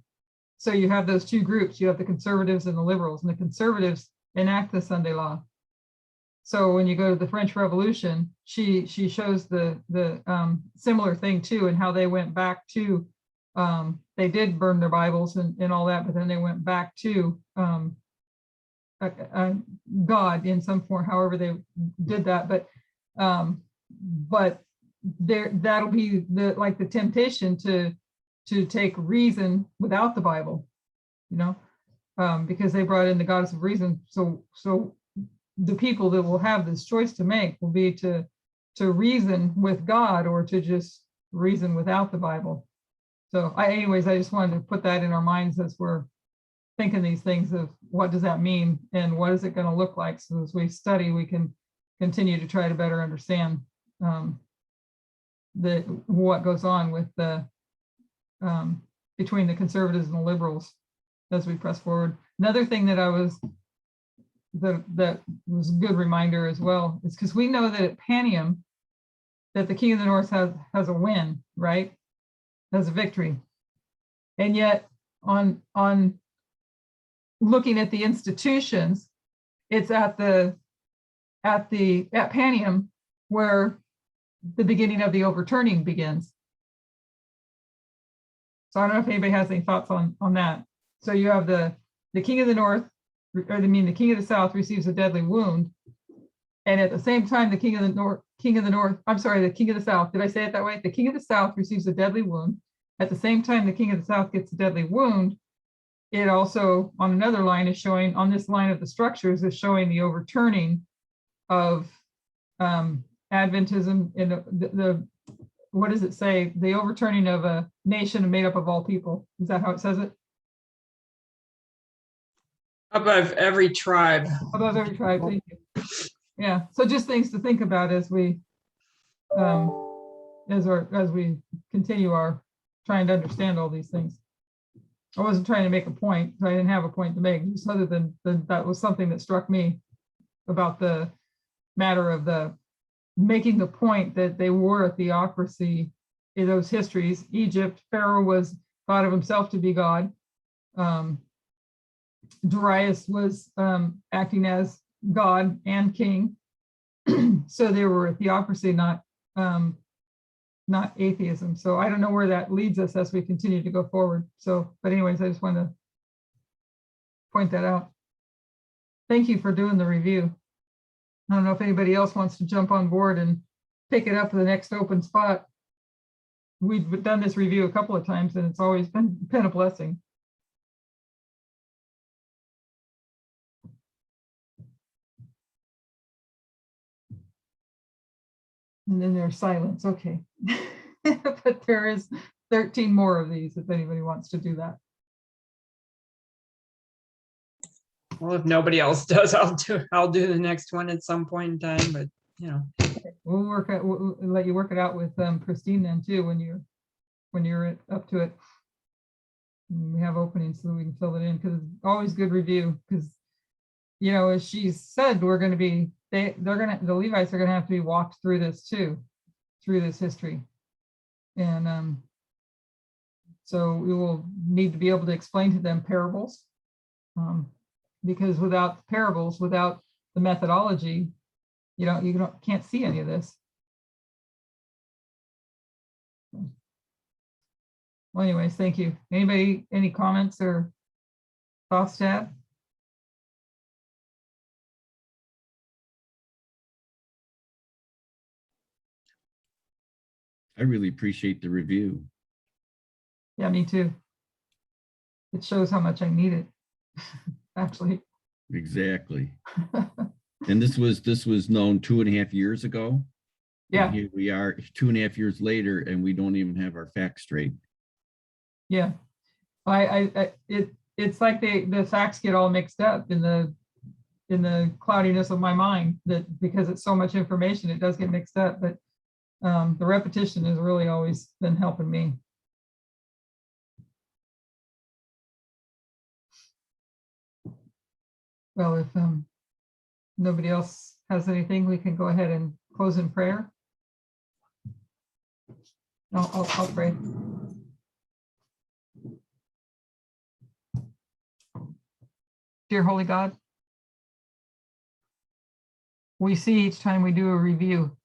So you have those two groups, you have the conservatives and the liberals, and the conservatives enact the Sunday law. So when you go to the French Revolution, she shows the similar thing too, and how they went back to, they did burn their Bibles and all that, but then they went back to God in some form, however they did that. But there, that'll be the temptation to take reason without the Bible, you know, because they brought in the goddess of reason. So the people that will have this choice to make will be to reason with God, or to just reason without the Bible. So anyways, I just wanted to put that in our minds as we're thinking these things of what does that mean and what is it going to look like. So as we study, we can continue to try to better understand what goes on with the between the conservatives and the liberals as we press forward. Another thing that that was a good reminder as well is because we know that at Panium that the King of the North has a win, right? Has a victory. And yet on looking at the institutions, it's at Panium where the beginning of the overturning begins. So I don't know if anybody has any thoughts on that. So you have the King of the North, or I mean the King of the South receives a deadly wound, and at the same time the King of the South, did I say it that way? The King of the South receives a deadly wound. At the same time the King of the South gets a deadly wound, it also on another line is showing, on this line of the structures, is showing the overturning of Adventism in the what does it say? The overturning of a nation made up of all people. Is that how it says it? Above every tribe. Above every tribe. Thank you. Yeah. So just things to think about as we as we continue our trying to understand all these things. I wasn't trying to make a point. I didn't have a point to make, just other than that was something that struck me about the matter of the making the point that they were a theocracy in those histories. Egypt, Pharaoh thought of himself to be God. Darius was acting as God and king. So they were a theocracy, not atheism. So I don't know where that leads us as we continue to go forward. So, but anyways, I just want to point that out. Thank you for doing the review. I don't know if anybody else wants to jump on board and pick it up to the next open spot. We've done this review a couple of times and it's always been a blessing. And then there's silence, okay. But there is 13 more of these if anybody wants to do that. Well, if nobody else does, I'll do the next one at some point in time, but you know. We'll let you work it out with Christine then too when you're up to it. we have openings so we can fill it in, because it's always good review, because, you know, as she said, we're going to be, the Levites are going to have to be walked through this too, through this history. And so we will need to be able to explain to them parables, because without parables, without the methodology, you can't see any of this. Well, anyways, thank you. Anybody, any comments or thoughts to add? I really appreciate the review. Yeah, me too. It shows how much I need it, actually. Exactly. And this was known 2.5 yeyears ago. And Yeah, here we are 2.5 years later, and we don't even have our facts straight. yeah. It's like the facts get all mixed up in the cloudiness of my mind, that because it's so much information, it does get mixed up. But the repetition has really always been helping me. Well, if nobody else has anything, we can go ahead and close in prayer. I'll pray. Dear Holy God, we see each time we do a review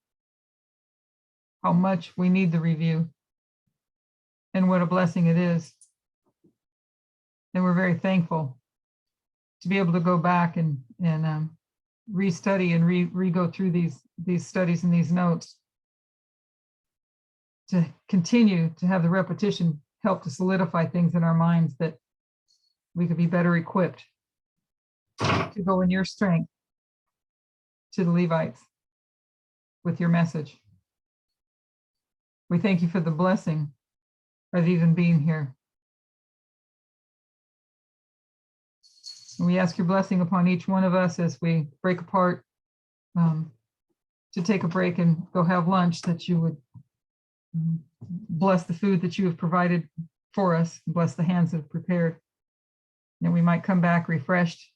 how much we need the review and what a blessing it is. And we're very thankful to be able to go back and restudy and re-go through these studies and these notes, to continue to have the repetition help to solidify things in our minds, that we could be better equipped to go in your strength to the Levites with your message. We thank you for the blessing of even being here. And we ask your blessing upon each one of us as we break apart to take a break and go have lunch, that you would bless the food that you have provided for us, bless the hands that have prepared, and we might come back refreshed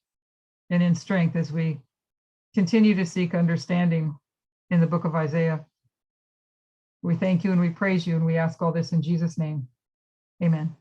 and in strength as we continue to seek understanding in the book of Isaiah. We thank you and we praise you, and we ask all this in Jesus' name. Amen.